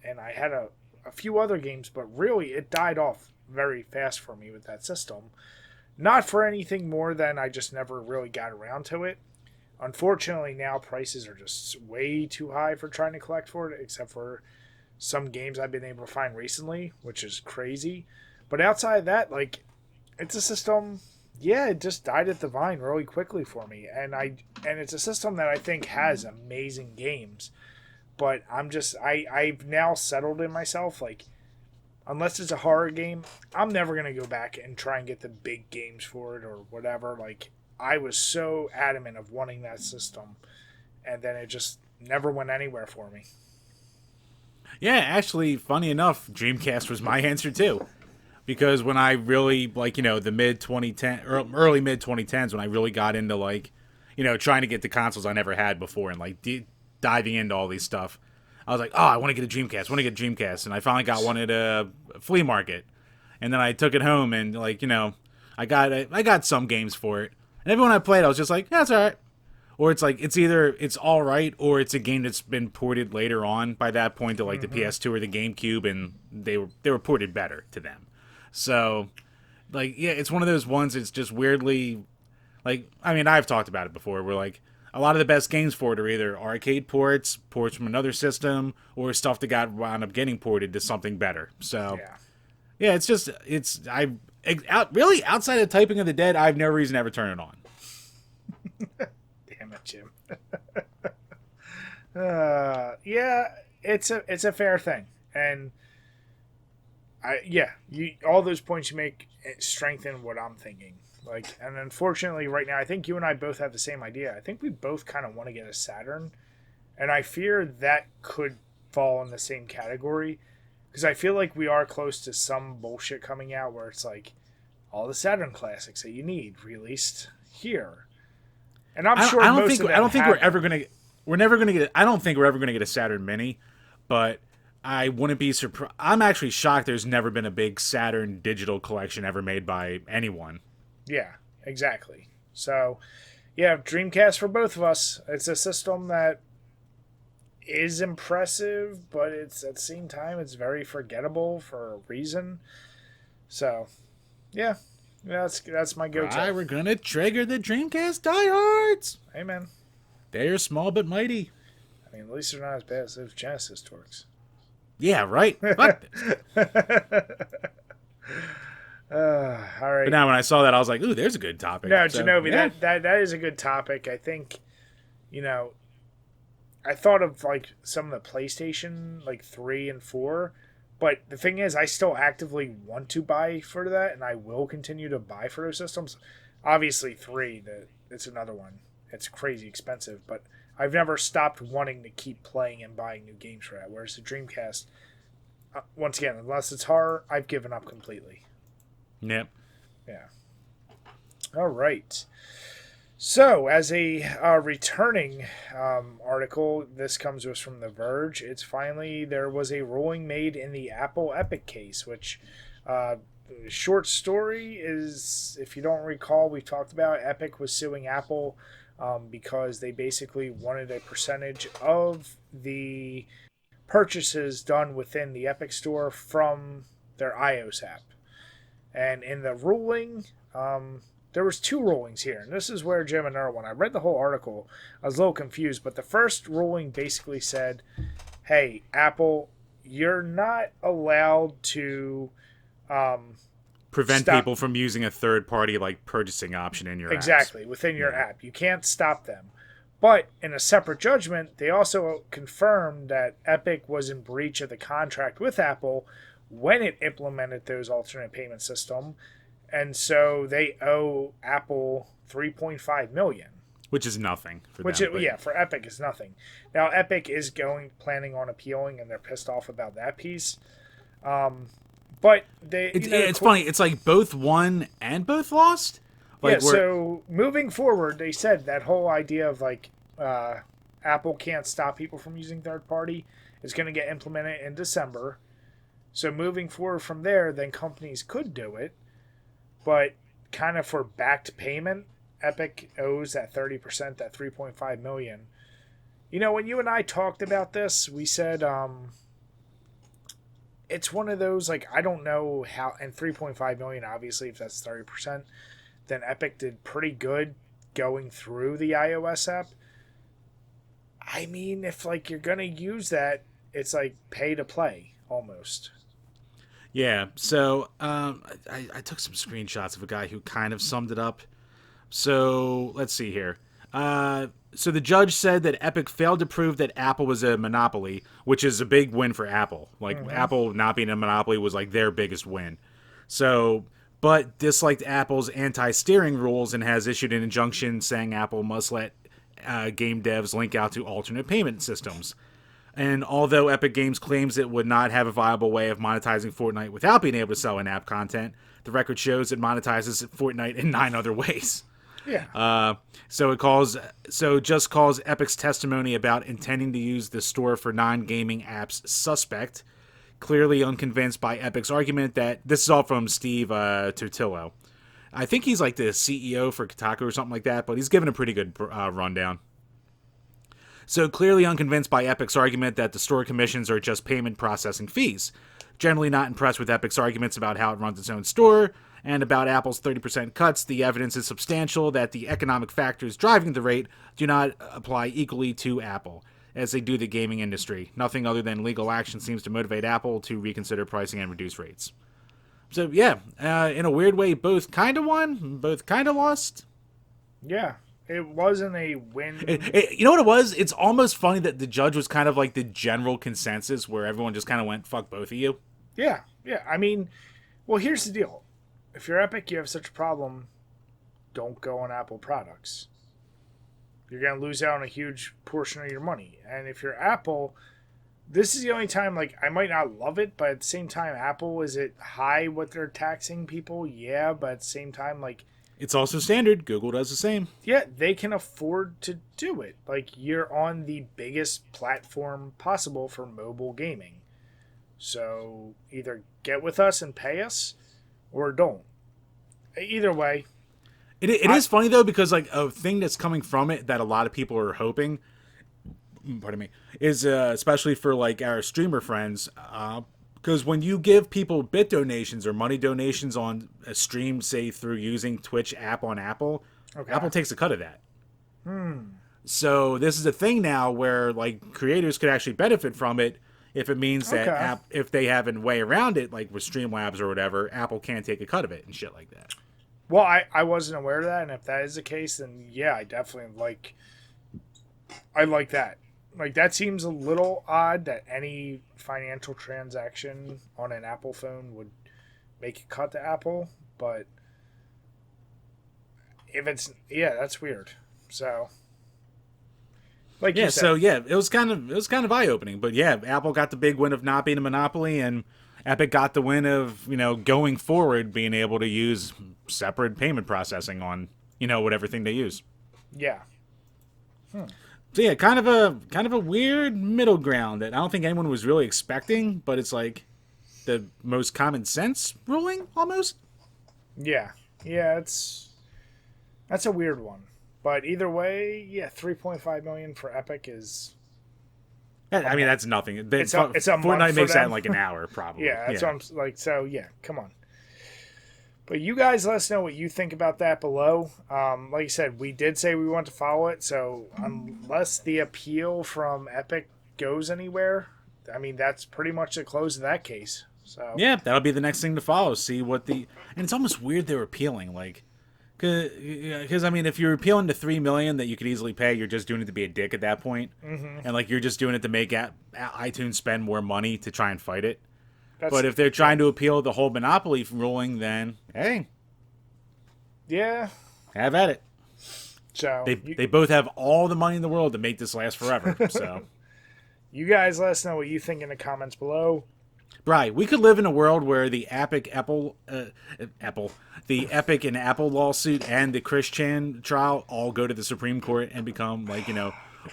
and I had a few other games, but really it died off very fast for me with that system. Not for anything more than I just never really got around to it. Unfortunately, now prices are just way too high for trying to collect for it, except for some games I've been able to find recently, which is crazy. But outside of that, like, it's a system, yeah, it just died at the vine really quickly for me. And it's a system that I think has amazing games. But I've now settled in myself, like, unless it's a horror game, I'm never going to go back and try and get the big games for it or whatever. Like, I was so adamant of wanting that system, and then it just never went anywhere for me. Yeah, actually, funny enough, Dreamcast was my answer too. Because when I really, like, you know, the early mid 2010s, when I really got into, like, you know, trying to get the consoles I never had before and, like, diving into all these stuff, I was like, oh, I want to get a Dreamcast. And I finally got one at a flea market. And then I took it home and, like, you know, I got some games for it. And everyone I played, I was just like, yeah, it's all right. Or it's like, it's either it's all right, or it's a game that's been ported later on by that point to, like, the PS2 or the GameCube, and they were ported better to them. So, like, yeah, it's one of those ones that's just weirdly, like, I mean, I've talked about it before, where, like, a lot of the best games for it are either arcade ports from another system, or stuff that wound up getting ported to something better. So, yeah, really, outside of Typing of the Dead, I have no reason to ever turn it on. Damn it, Jim. Yeah, it's a fair thing, and all those points you make strengthen what I'm thinking. Like, and unfortunately, right now, I think you and I both have the same idea. I think we both kind of want to get a Saturn, and I fear that could fall in the same category, because I feel like we are close to some bullshit coming out where it's like all the Saturn classics that you need released here. And I don't think we're ever gonna get a Saturn Mini, but I wouldn't be surprised. I'm actually shocked there's never been a big Saturn digital collection ever made by anyone. Yeah, exactly. So, yeah, Dreamcast for both of us. It's a system that is impressive, but it's at the same time it's very forgettable for a reason. So, yeah, that's my go-to. Right, we're gonna trigger the Dreamcast diehards. Amen. They are small but mighty. I mean, at least they're not as bad as those Genesis torques. Yeah, right. Fuck this. All right. But now when I saw that, I was like, ooh, there's a good topic. No, so, Jenovi, yeah. that is a good topic. I think, you know, I thought of, like, some of the PlayStation, like, 3 and 4. But the thing is, I still actively want to buy for that, and I will continue to buy for those systems. Obviously, 3, it's another one. It's crazy expensive, but I've never stopped wanting to keep playing and buying new games for that. Whereas the Dreamcast, once again, unless it's horror, I've given up completely. Yep. Yeah. All right. So, as a returning article, this comes to us from The Verge. It's finally, there was a ruling made in the Apple Epic case, which, short story is, if you don't recall, we talked about Epic was suing Apple because they basically wanted a percentage of the purchases done within the Epic Store from their iOS app. And in the ruling, there was 2 rulings here, and this is where Jim and Erwin, I read the whole article, I was a little confused, but the first ruling basically said, hey, Apple, you're not allowed to prevent people from using a third-party like purchasing option in your exactly apps. Within your app. You can't stop them. But in a separate judgment, they also confirmed that Epic was in breach of the contract with Apple when it implemented those alternate payment system, and so they owe Apple $3.5 million, which is nothing for them. For Epic is nothing. Now Epic is planning on appealing, and they're pissed off about that piece. But it's funny. It's like both won and both lost, Like, yeah, so moving forward, they said that whole idea of like Apple can't stop people from using third party is going to get implemented in December. So moving forward from there, then companies could do it, but kind of for backed payment, Epic owes that 30%, that 3.5 million. You know, when you and I talked about this, we said it's one of those, like, I don't know how, and 3.5 million, obviously, if that's 30%, then Epic did pretty good going through the iOS app. I mean, if, like, you're going to use that, it's like pay to play almost. Yeah, so I took some screenshots of a guy who kind of summed it up. So let's see here. So the judge said that Epic failed to prove that Apple was a monopoly, which is a big win for Apple. Like, Apple not being a monopoly was like their biggest win. So, but disliked Apple's anti-steering rules and has issued an injunction saying Apple must let game devs link out to alternate payment systems. And although Epic Games claims it would not have a viable way of monetizing Fortnite without being able to sell in-app content, the record shows it monetizes Fortnite in 9 other ways. Yeah. So just calls Epic's testimony about intending to use the store for non-gaming apps suspect. Clearly unconvinced by Epic's argument that this is all from Steve Turtillo. I think he's like the CEO for Kotaku or something like that, but he's given a pretty good rundown. So clearly unconvinced by Epic's argument that the store commissions are just payment processing fees. Generally not impressed with Epic's arguments about how it runs its own store, and about Apple's 30% cuts, the evidence is substantial that the economic factors driving the rate do not apply equally to Apple, as they do the gaming industry. Nothing other than legal action seems to motivate Apple to reconsider pricing and reduce rates. So yeah, in a weird way, both kind of won, both kind of lost. Yeah. It wasn't a win. You know what it was? It's almost funny that the judge was kind of like the general consensus where everyone just kind of went, fuck both of you. Yeah, yeah. I mean, well, here's the deal. If you're Epic, you have such a problem, don't go on Apple products. You're going to lose out on a huge portion of your money. And if you're Apple, this is the only time, like, I might not love it, but at the same time, Apple, is it high what they're taxing people? Yeah, but at the same time, like, it's also standard. Google does the same. Yeah, they can afford to do it. Like, you're on the biggest platform possible for mobile gaming. So either get with us and pay us or don't. Either way. It is funny, though, because like a thing that's coming from it that a lot of people are hoping, pardon me, is especially for like our streamer friends, because when you give people bit donations or money donations on a stream, say through using Twitch app on Apple, Apple takes a cut of that. So this is a thing now where like creators could actually benefit from it if it means that if they have a way around it, like with Streamlabs or whatever, Apple can't take a cut of it and shit like that. Well, I wasn't aware of that, and if that is the case, then yeah, I definitely I like that. Like, that seems a little odd that any financial transaction on an Apple phone would make a cut to Apple, but if it's, yeah, that's weird. So, like you said. So yeah, it was kind of eye-opening, but yeah, Apple got the big win of not being a monopoly, and Epic got the win of, going forward being able to use separate payment processing on, whatever thing they use. Yeah. So yeah, kind of a weird middle ground that I don't think anyone was really expecting, but it's like the most common sense ruling almost. Yeah. Yeah, that's a weird one. But either way, yeah, 3.5 million for Epic is, I mean, that's nothing. It's a Fortnite makes that in like an hour, probably. Yeah, that's what I'm like. So yeah, come on. But you guys let us know what you think about that below. Like I said, we did say we want to follow it. So unless the appeal from Epic goes anywhere, I mean, that's pretty much the close of that case. So yeah, that'll be the next thing to follow. See what and it's almost weird they're appealing, like, because I mean, if you're appealing to 3 million that you could easily pay, you're just doing it to be a dick at that point, and like you're just doing it to make iTunes spend more money to try and fight it. But if they're trying to appeal the whole monopoly ruling, then hey, yeah, have at it. So they both have all the money in the world to make this last forever. So you guys let us know what you think in the comments below. Bri, we could live in a world where the the Epic and Apple lawsuit and the Chris Chan trial all go to the Supreme Court and become Chris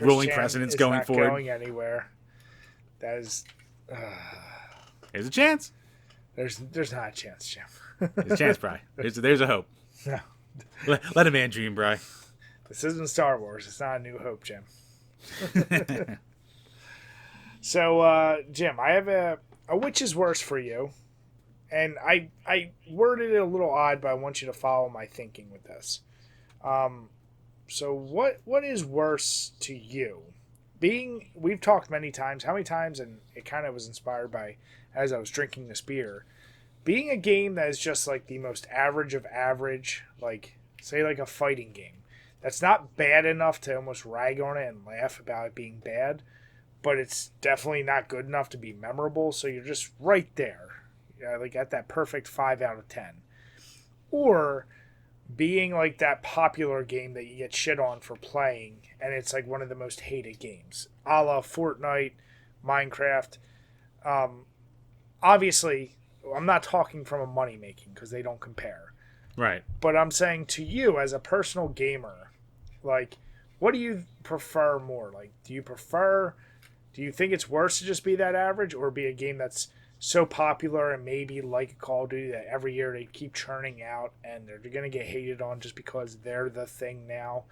ruling Chan precedents is going not forward. going anywhere. That is, There's a chance. there's not a chance, Jim. There's a chance, Bri. There's a hope. No, Let a man dream, Bri. this isn't Star Wars. It's not a New Hope, Jim. So, Jim, I have a which is worse for you, and I worded it a little odd, but I want you to follow my thinking with this. So what is worse to you? We've talked many times, how many times, and it kind of was inspired by as I was drinking this beer, being a game that is just like the most average of average, like say like a fighting game. That's not bad enough to almost rag on it and laugh about it being bad, but it's definitely not good enough to be memorable. So you're just right there, like at that perfect 5 out of 10. Or being like that popular game that you get shit on for playing, and it's like one of the most hated games, a la Fortnite, Minecraft. Obviously, I'm not talking from a money making because they don't compare. Right. But I'm saying to you as a personal gamer, like, what do you prefer more? Like, do you think it's worse to just be that average, or be a game that's so popular and maybe like Call of Duty that every year they keep churning out and they're going to get hated on just because they're the thing now?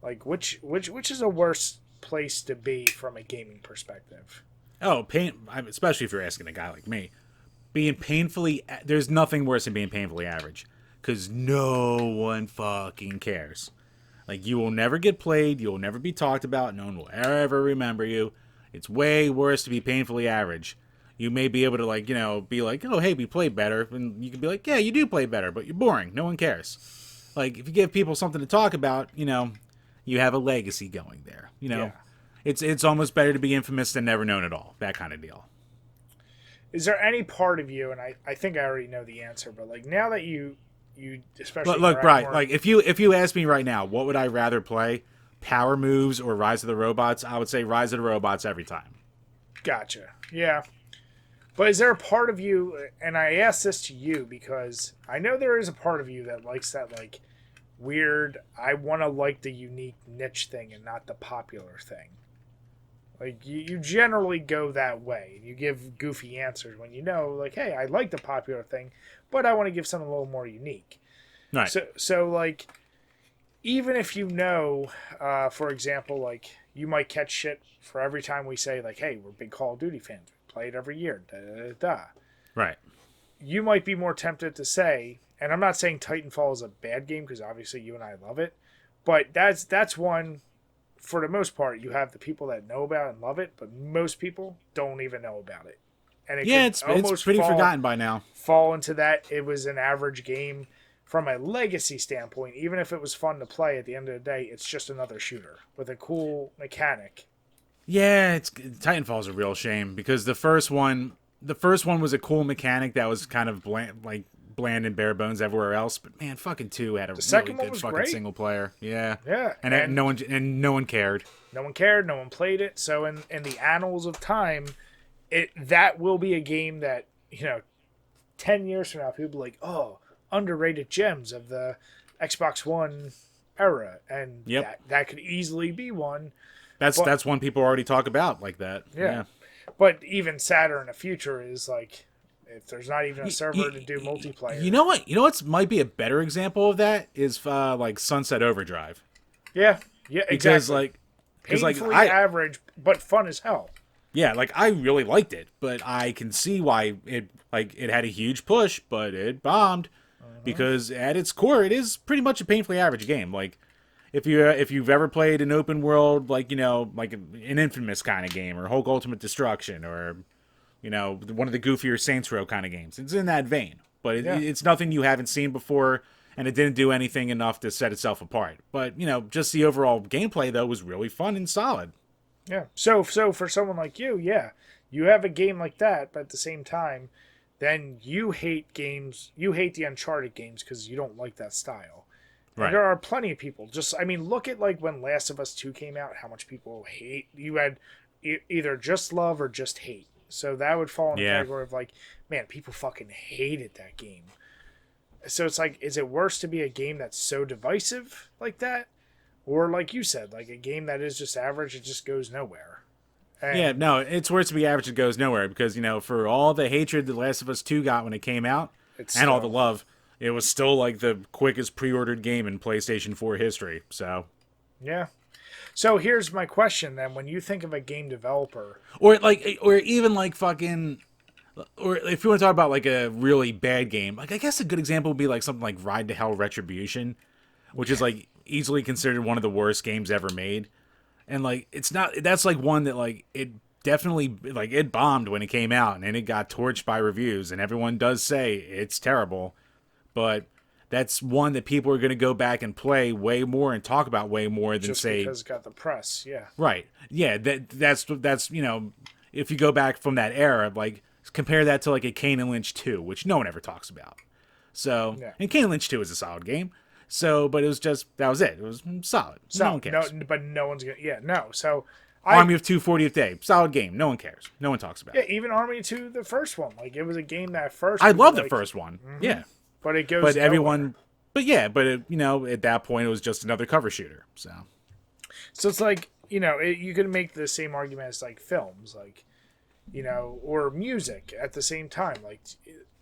Like, which is a worse place to be from a gaming perspective? Oh, especially if you're asking a guy like me. There's nothing worse than being painfully average, because no one fucking cares. Like, you will never get played, you'll never be talked about, no one will ever remember you. It's way worse to be painfully average. You may be able to be like, oh, hey, we played better, and you can be like, yeah, you do play better, but you're boring, no one cares. Like, if you give people something to talk about, you have a legacy going there. Yeah. It's almost better to be infamous than never known at all. That kind of deal. Is there any part of you, and I think I already know the answer, but like now that you especially Look, Brian, like if you ask me right now, what would I rather play, Power Moves or Rise of the Robots? I would say Rise of the Robots every time. Gotcha. Yeah. But is there a part of you, and I ask this to you because I know there is a part of you that likes that like weird, I want to like the unique niche thing and not the popular thing. Like, you generally go that way. You give goofy answers when like, hey, I like the popular thing, but I want to give something a little more unique. Right. So like, even if for example, like, you might catch shit for every time we say, like, hey, we're big Call of Duty fans. We play it every year. Da, da, da, da. Right. You might be more tempted to say, and I'm not saying Titanfall is a bad game, because obviously you and I love it, but that's one... For the most part, you have the people that know about it and love it, but most people don't even know about it. And it's pretty forgotten by now. Fall into that it was an average game from a legacy standpoint. Even if it was fun to play, at the end of the day, it's just another shooter with a cool mechanic. Yeah, Titanfall's a real shame, because the first one was a cool mechanic that was kind of bland and bare bones everywhere else, but man, fucking 2 had a really good fucking great. single player. Yeah. And no one cared. No one cared. No one played it. So in the annals of time, that will be a game that 10 years from now, people will be like, oh, underrated gems of the Xbox One era, and that could easily be one. That's one people already talk about like that. Yeah. But even sadder in the future is like, if there's not even a server to do multiplayer. You know what might be a better example of that is like Sunset Overdrive. Yeah, because exactly. Painfully average, but fun as hell. Yeah, like, I really liked it, but I can see why it had a huge push, but it bombed, because at its core, it is pretty much a painfully average game. Like, if you've ever played an open world, like an Infamous kind of game, or Hulk Ultimate Destruction, or one of the goofier Saints Row kind of games, it's in that vein. But it's nothing you haven't seen before, and it didn't do anything enough to set itself apart. But just the overall gameplay though was really fun and solid. Yeah. So for someone like you, you have a game like that, but at the same time, then you hate games. You hate the Uncharted games because you don't like that style. Right. And there are plenty of people. Look at like when Last of Us 2 came out, how much people hate. You had either just love or just hate. So that would fall in the Yeah. category of like, man, people fucking hated that game. So it's like, is it worse to be a game that's so divisive like that? Or like you said, like a game that is just average, it just goes nowhere. And Yeah, no, it's worse to be average. It goes nowhere because, for all the hatred The Last of Us 2 got when it came out it's and all still, the love, it was still like the quickest pre-ordered game in PlayStation 4 history. So, yeah. So here's my question then. When you think of a game developer, or even like fucking, or if you want to talk about like a really bad game, like I guess a good example would be like something like Ride to Hell Retribution, which is like easily considered one of the worst games ever made. And like it's not, that's like one that like it definitely, like it bombed when it came out and it got torched by reviews and everyone does say it's terrible, but that's one that people are going to go back and play way more and talk about way more than just say, because it got the press, yeah. right, yeah, that's if you go back from that era, like compare that to like a Kane and Lynch 2, which no one ever talks about. So Yeah. and Kane and Lynch 2 is a solid game. So, but it was just, that was it. It was solid. So No one cares. no, but no one's gonna. Yeah, no. So Army of 240th Day, solid game. No one cares. No one talks about yeah, it. even Army 2, the first one, like it was a game that first. I people love the like, first one. Yeah, but it goes. but nowhere. everyone, but yeah, but it, at that point it was just another cover shooter. So So it's like you could make the same argument as like films, like or music at the same time. Like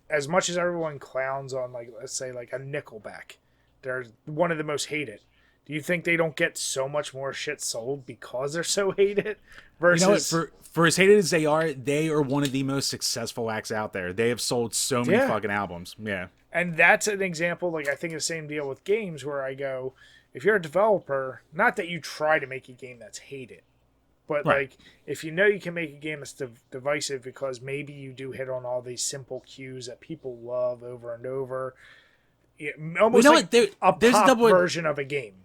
as much as everyone clowns on, like let's say like a Nickelback, they're one of the most hated. Do you think they don't get so much more shit sold because they're so hated? Versus, for as hated as they are one of the most successful acts out there. They have sold so many fucking albums. Yeah. and that's an example. Like I think the same deal with games, where I go, if you're a developer, not that you try to make a game that's hated, but Right. like if you know you can make a game that's divisive because maybe you do hit on all these simple cues that people love over and over. Almost like there's a a pop double version of a game.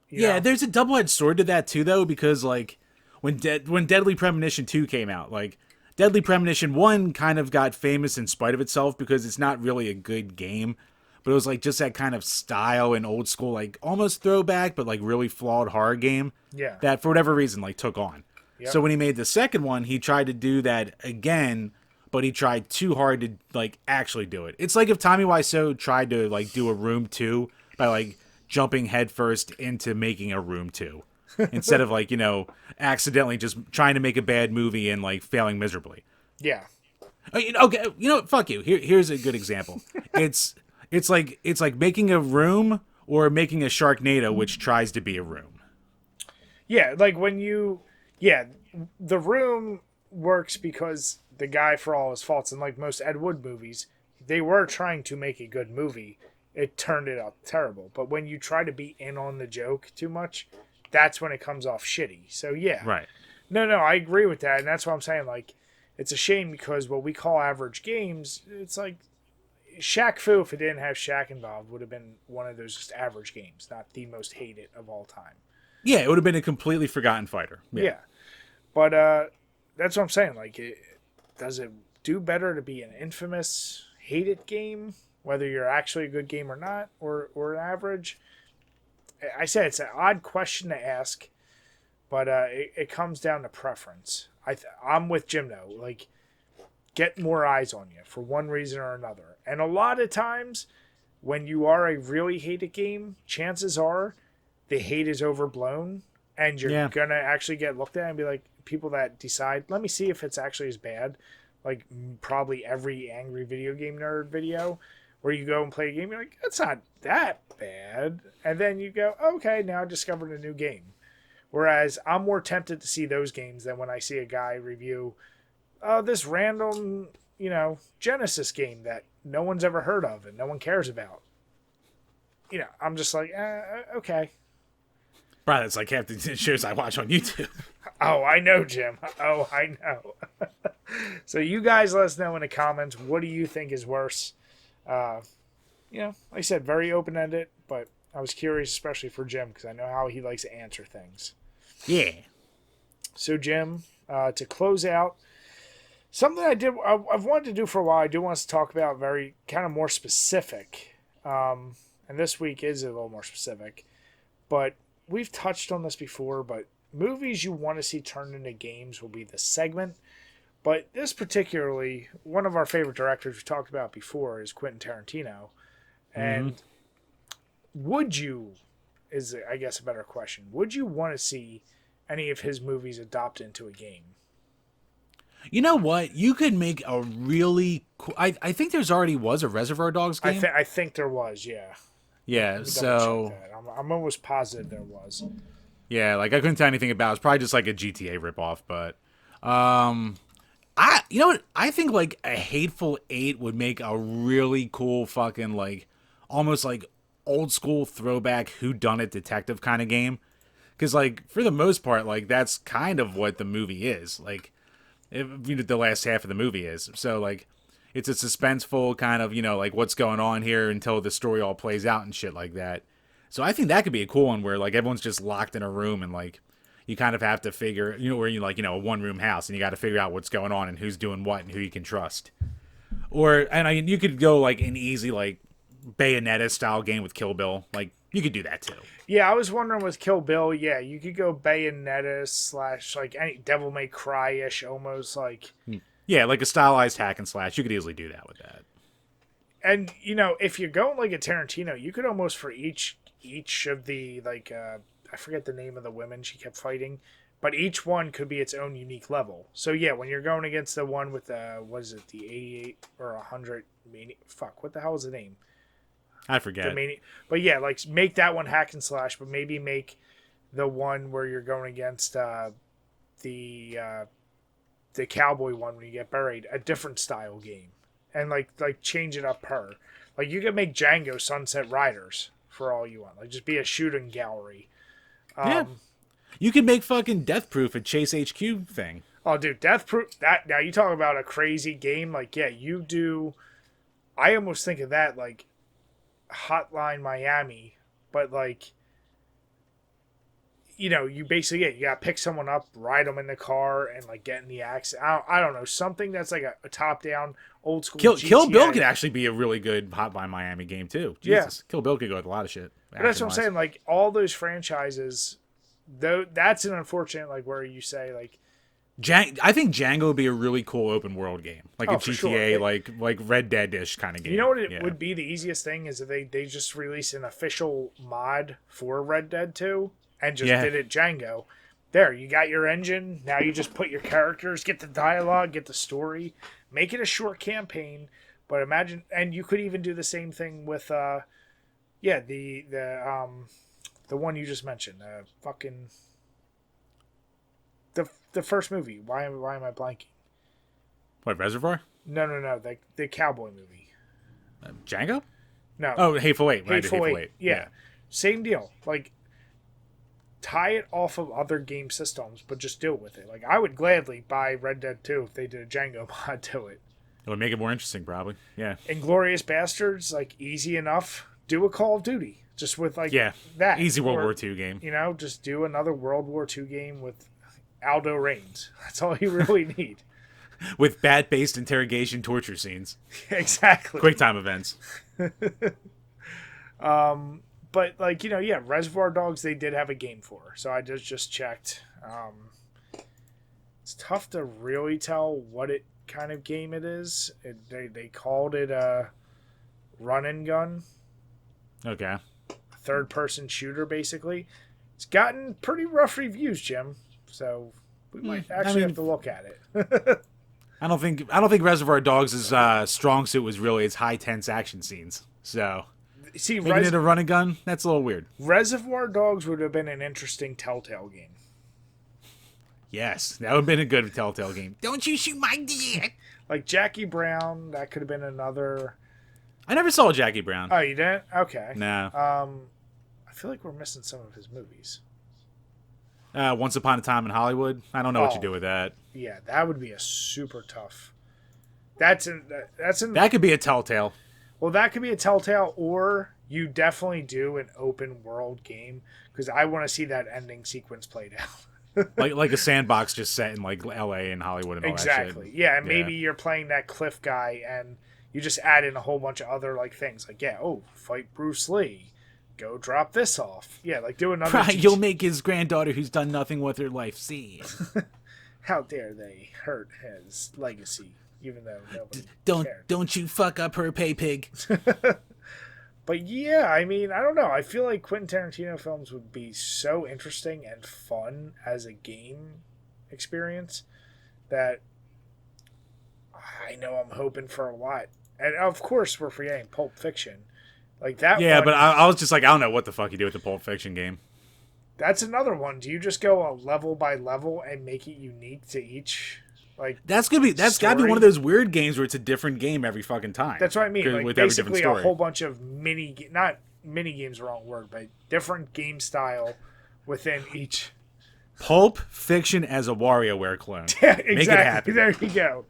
you know? there's a double-edged sword to that too, though, because like when Deadly Premonition 2 came out, like Deadly Premonition 1 kind of got famous in spite of itself because it's not really a good game, but it was like just that kind of style and old school, like almost throwback, but like really flawed horror game Yeah. that for whatever reason like took on. Yep. So when he made the second one, he tried to do that again, but he tried too hard to like actually do it. It's like if Tommy Wiseau tried to like do a Room 2 by like jumping headfirst into making a Room 2 instead of like, accidentally just trying to make a bad movie and like failing miserably. Yeah. Okay, fuck you. Here's a good example. It's like making a Room or making a Sharknado which tries to be a Room. Yeah, like when the Room works because the guy, for all his faults, and like most Ed Wood movies, they were trying to make a good movie. It turned it out terrible. But when you try to be in on the joke too much, that's when it comes off shitty. So yeah. Right. No, I agree with that, and that's what I'm saying. Like, it's a shame because what we call average games, it's like Shaq Fu, if it didn't have Shaq involved, would have been one of those just average games, not the most hated of all time. Yeah, it would have been a completely forgotten fighter. Yeah. But that's what I'm saying. Like, does it do better to be an infamous, hated game, whether you're actually a good game or not, or an average? I said it's an odd question to ask, but it comes down to preference. I'm with Jim, though. Like, get more eyes on you for one reason or another. And a lot of times, when you are a really hated game, chances are the hate is overblown, and you're going to actually get looked at and be like, people that decide, let me see if it's actually as bad. Like, probably every angry video game nerd video where you go and play a game, you're like, it's not that bad. And then you go, okay, now I discovered a new game. Whereas I'm more tempted to see those games than when I see a guy review this random, Genesis game that no one's ever heard of and no one cares about. I'm just like, okay. Bro, that's like half the shows I watch on YouTube. Oh, I know, Jim. Oh, I know. So you guys let us know in the comments, what do you think is worse? Like I said, very open-ended, but I was curious, especially for Jim, because I know how he likes to answer things. Yeah. So, Jim, to close out, something I've wanted to do for a while, I do want us to talk about very kind of more specific. And this week is a little more specific. But we've touched on this before, but movies you want to see turned into games will be the segment But this particularly, one of our favorite directors we talked about before is Quentin Tarantino. And would you, is I guess a better question, would you want to see any of his movies adopted into a game? You know what? You could make a really cool... I think there's already was a Reservoir Dogs game. I think there was, yeah. Yeah, so... I'm almost positive there was. Yeah, like I couldn't tell anything about it. It's probably just like a GTA ripoff, but... you know what? I think like a Hateful Eight would make a really cool fucking like... almost like old school throwback whodunit detective kind of game. Because like, for the most part, like that's kind of what the movie is. Like... the last half of the movie is. So, like, it's a suspenseful kind of, like, what's going on here until the story all plays out and shit like that. So I think that could be a cool one where, like, everyone's just locked in a room and, like, you kind of have to figure, where you, like, a one-room house and you got to figure out what's going on and who's doing what and who you can trust. And you could go, like, an easy, like, Bayonetta-style game with Kill Bill. Like, you could do that, too. Yeah, I was wondering with Kill Bill, yeah, you could go Bayonetta / like any Devil May Cry-ish almost like. Yeah, like a stylized hack and slash. You could easily do that with that. And, if you're going like a Tarantino, you could almost for each of the, like, I forget the name of the women she kept fighting, but each one could be its own unique level. So, yeah, when you're going against the one with the, what is it, the 88 or 100, fuck, what the hell is the name? I forget. But yeah, like make that one hack and slash, but maybe make the one where you're going against the cowboy one when you get buried a different style game, and like change it up per. Like you could make Django Sunset Riders for all you want. Like just be a shooting gallery. Yeah. You could make fucking Death Proof a Chase HQ thing. Oh, dude, Death Proof. That now you talk about a crazy game. Like yeah, you do. I almost think of that like Hotline Miami, but like you basically you gotta pick someone up, ride them in the car, and like get in the accident. I don't know, something that's like a top down old school Kill Bill could actually be a really good Hotline Miami game too. Jesus. Yeah. Kill Bill could go with a lot of shit. But that's what I'm saying, like all those franchises, though that's an unfortunate like where you say like I think Django would be a really cool open world game, like a GTA, sure. like Red Dead-ish kind of game. You know what it would be the easiest thing is if they just released an official mod for Red Dead 2 and just did it Django. There, you got your engine. Now you just put your characters, get the dialogue, get the story, make it a short campaign. But imagine, and you could even do the same thing with, the one you just mentioned, the first movie. Why am I blanking? What, Reservoir? No. The cowboy movie. Django? No. Oh, Hateful Eight. Hateful Eight. Yeah. Same deal. Like, tie it off of other game systems, but just deal with it. Like, I would gladly buy Red Dead 2 if they did a Django mod to it. It would make it more interesting, probably. Yeah. Inglourious Bastards, like, easy enough. Do a Call of Duty. Just with, like, that. Easy World War II game. Just do another World War II game with Aldo Raines. That's all you really need. With bat-based interrogation torture scenes. Exactly. QuickTime events. But like, Reservoir Dogs they did have a game for. So I just checked. It's tough to really tell what kind of game it is. They called it a run and gun. Okay. Third person shooter basically. It's gotten pretty rough reviews, Jim. So we might actually have to look at it. I don't think Reservoir Dogs' strong suit was really its high tense action scenes. So see, making it a run and gun, that's a little weird. Reservoir Dogs would have been an interesting Telltale game. Yes, that would have been a good Telltale game. Don't you shoot my dick! Like Jackie Brown, that could have been another. I never saw Jackie Brown. Oh, you didn't? Okay. No. I feel like we're missing some of his movies. Once Upon a Time in Hollywood. I don't know what you do with that. Yeah, that would be a super tough. That could be a Telltale. Well, that could be a Telltale, or you definitely do an open world game because I want to see that ending sequence played out. like a sandbox just set in like L.A. and Hollywood and all that shit. Exactly. Yeah, and maybe you're playing that cliff guy and you just add in a whole bunch of other like things like fight Bruce Lee. Go drop this off. Yeah, like do another. You'll make his granddaughter who's done nothing with her life see. How dare they hurt his legacy, even though nobody cared. Don't you fuck up her pay pig. But yeah, I mean, I don't know. I feel like Quentin Tarantino films would be so interesting and fun as a game experience that I know I'm hoping for a lot. And of course, we're forgetting Pulp Fiction. Like that. Yeah, one, but I was just like, I don't know what the fuck you do with the Pulp Fiction game. That's another one. Do you just go a level by level and make it unique to each? Like that's gotta be one of those weird games where it's a different game every fucking time. That's what I mean. Like with basically a whole bunch of not mini games, wrong word, but different game style within each. Pulp Fiction as a WarioWare clone. Yeah, exactly. Make it happen. There you go.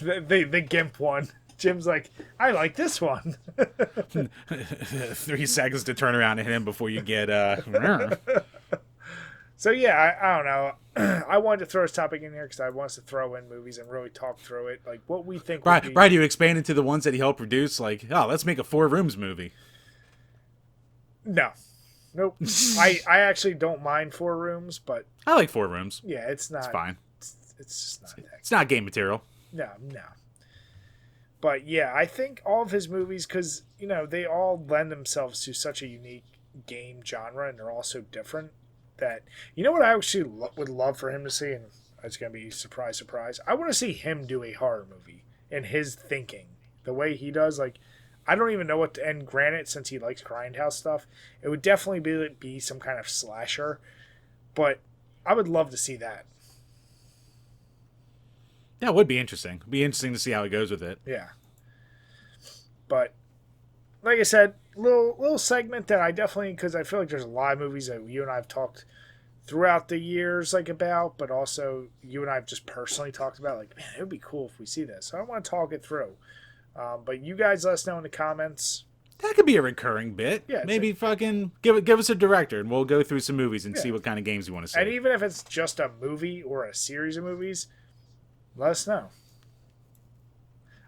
The GIMP one. Jim's like, I like this one. 3 seconds to turn around and hit him before you get So yeah, I don't know. I wanted to throw this topic in here because I want us to throw in movies and really talk through it, like what we think. Right, you expanded to the ones that he helped produce. Like, oh, let's make a 4 Rooms movie. No, nope. I actually don't mind 4 Rooms, but I like 4 Rooms. Yeah, it's not. It's fine. It's just not. It's not game material. No. But yeah, I think all of his movies, because they all lend themselves to such a unique game genre, and they're all so different. That what I actually would love for him to see, and it's gonna be surprise. I want to see him do a horror movie and his thinking, the way he does. Like, I don't even know what to end. Granted, since he likes grindhouse stuff, it would definitely be some kind of slasher. But I would love to see that. Yeah, it would be interesting. It'd be interesting to see how he goes with it. Yeah. But like I said, little segment that I definitely, because I feel like there's a lot of movies that you and I have talked throughout the years about, but also you and I have just personally talked about, like, man, it would be cool if we see this. So I want to talk it through. But you guys let us know in the comments. That could be a recurring bit. Yeah, maybe fucking give us a director and we'll go through some movies and see what kind of games you want to see. And even if it's just a movie or a series of movies, let us know.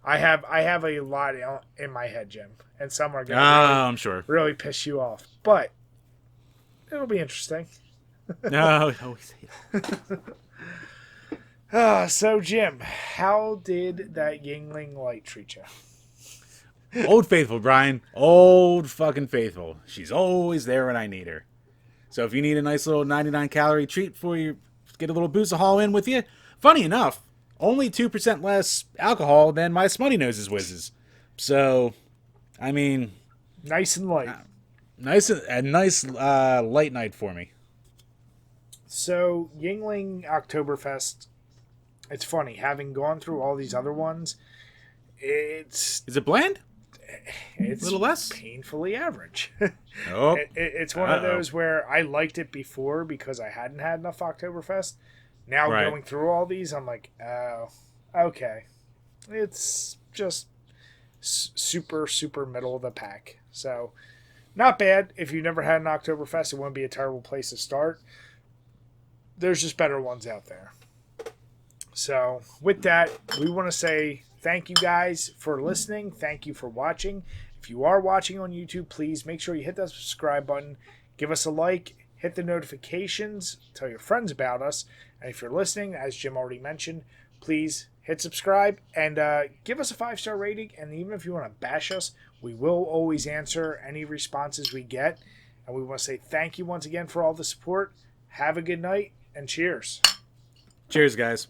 I have a lot in my head, Jim, and some are going to I'm sure. really piss you off, but it'll be interesting. No. So, Jim, how did that Yingling light treat you? Old Faithful, Brian. Old fucking Faithful. She's always there when I need her. So if you need a nice little 99-calorie treat for you, get a little boost of haul in with you. Funny enough, only 2% less alcohol than my Smutty Noses Whizzes. So, I mean... Nice and light. Nice light night for me. So, Yingling Oktoberfest, it's funny, having gone through all these other ones, it's... Is it bland? It's a little less? Painfully average. Oh. It's one of those where I liked it before because I hadn't had enough Oktoberfest. Now going through all these, I'm like, oh, okay. It's just super, super middle of the pack. So, not bad. If you've never had an Oktoberfest, it wouldn't be a terrible place to start. There's just better ones out there. So, with that, we want to say thank you guys for listening. Thank you for watching. If you are watching on YouTube, please make sure you hit that subscribe button. Give us a like. Hit the notifications. Tell your friends about us. And if you're listening, as Jim already mentioned, please hit subscribe and give us a 5-star rating. And even if you want to bash us, we will always answer any responses we get. And we want to say thank you once again for all the support. Have a good night and cheers. Cheers, guys.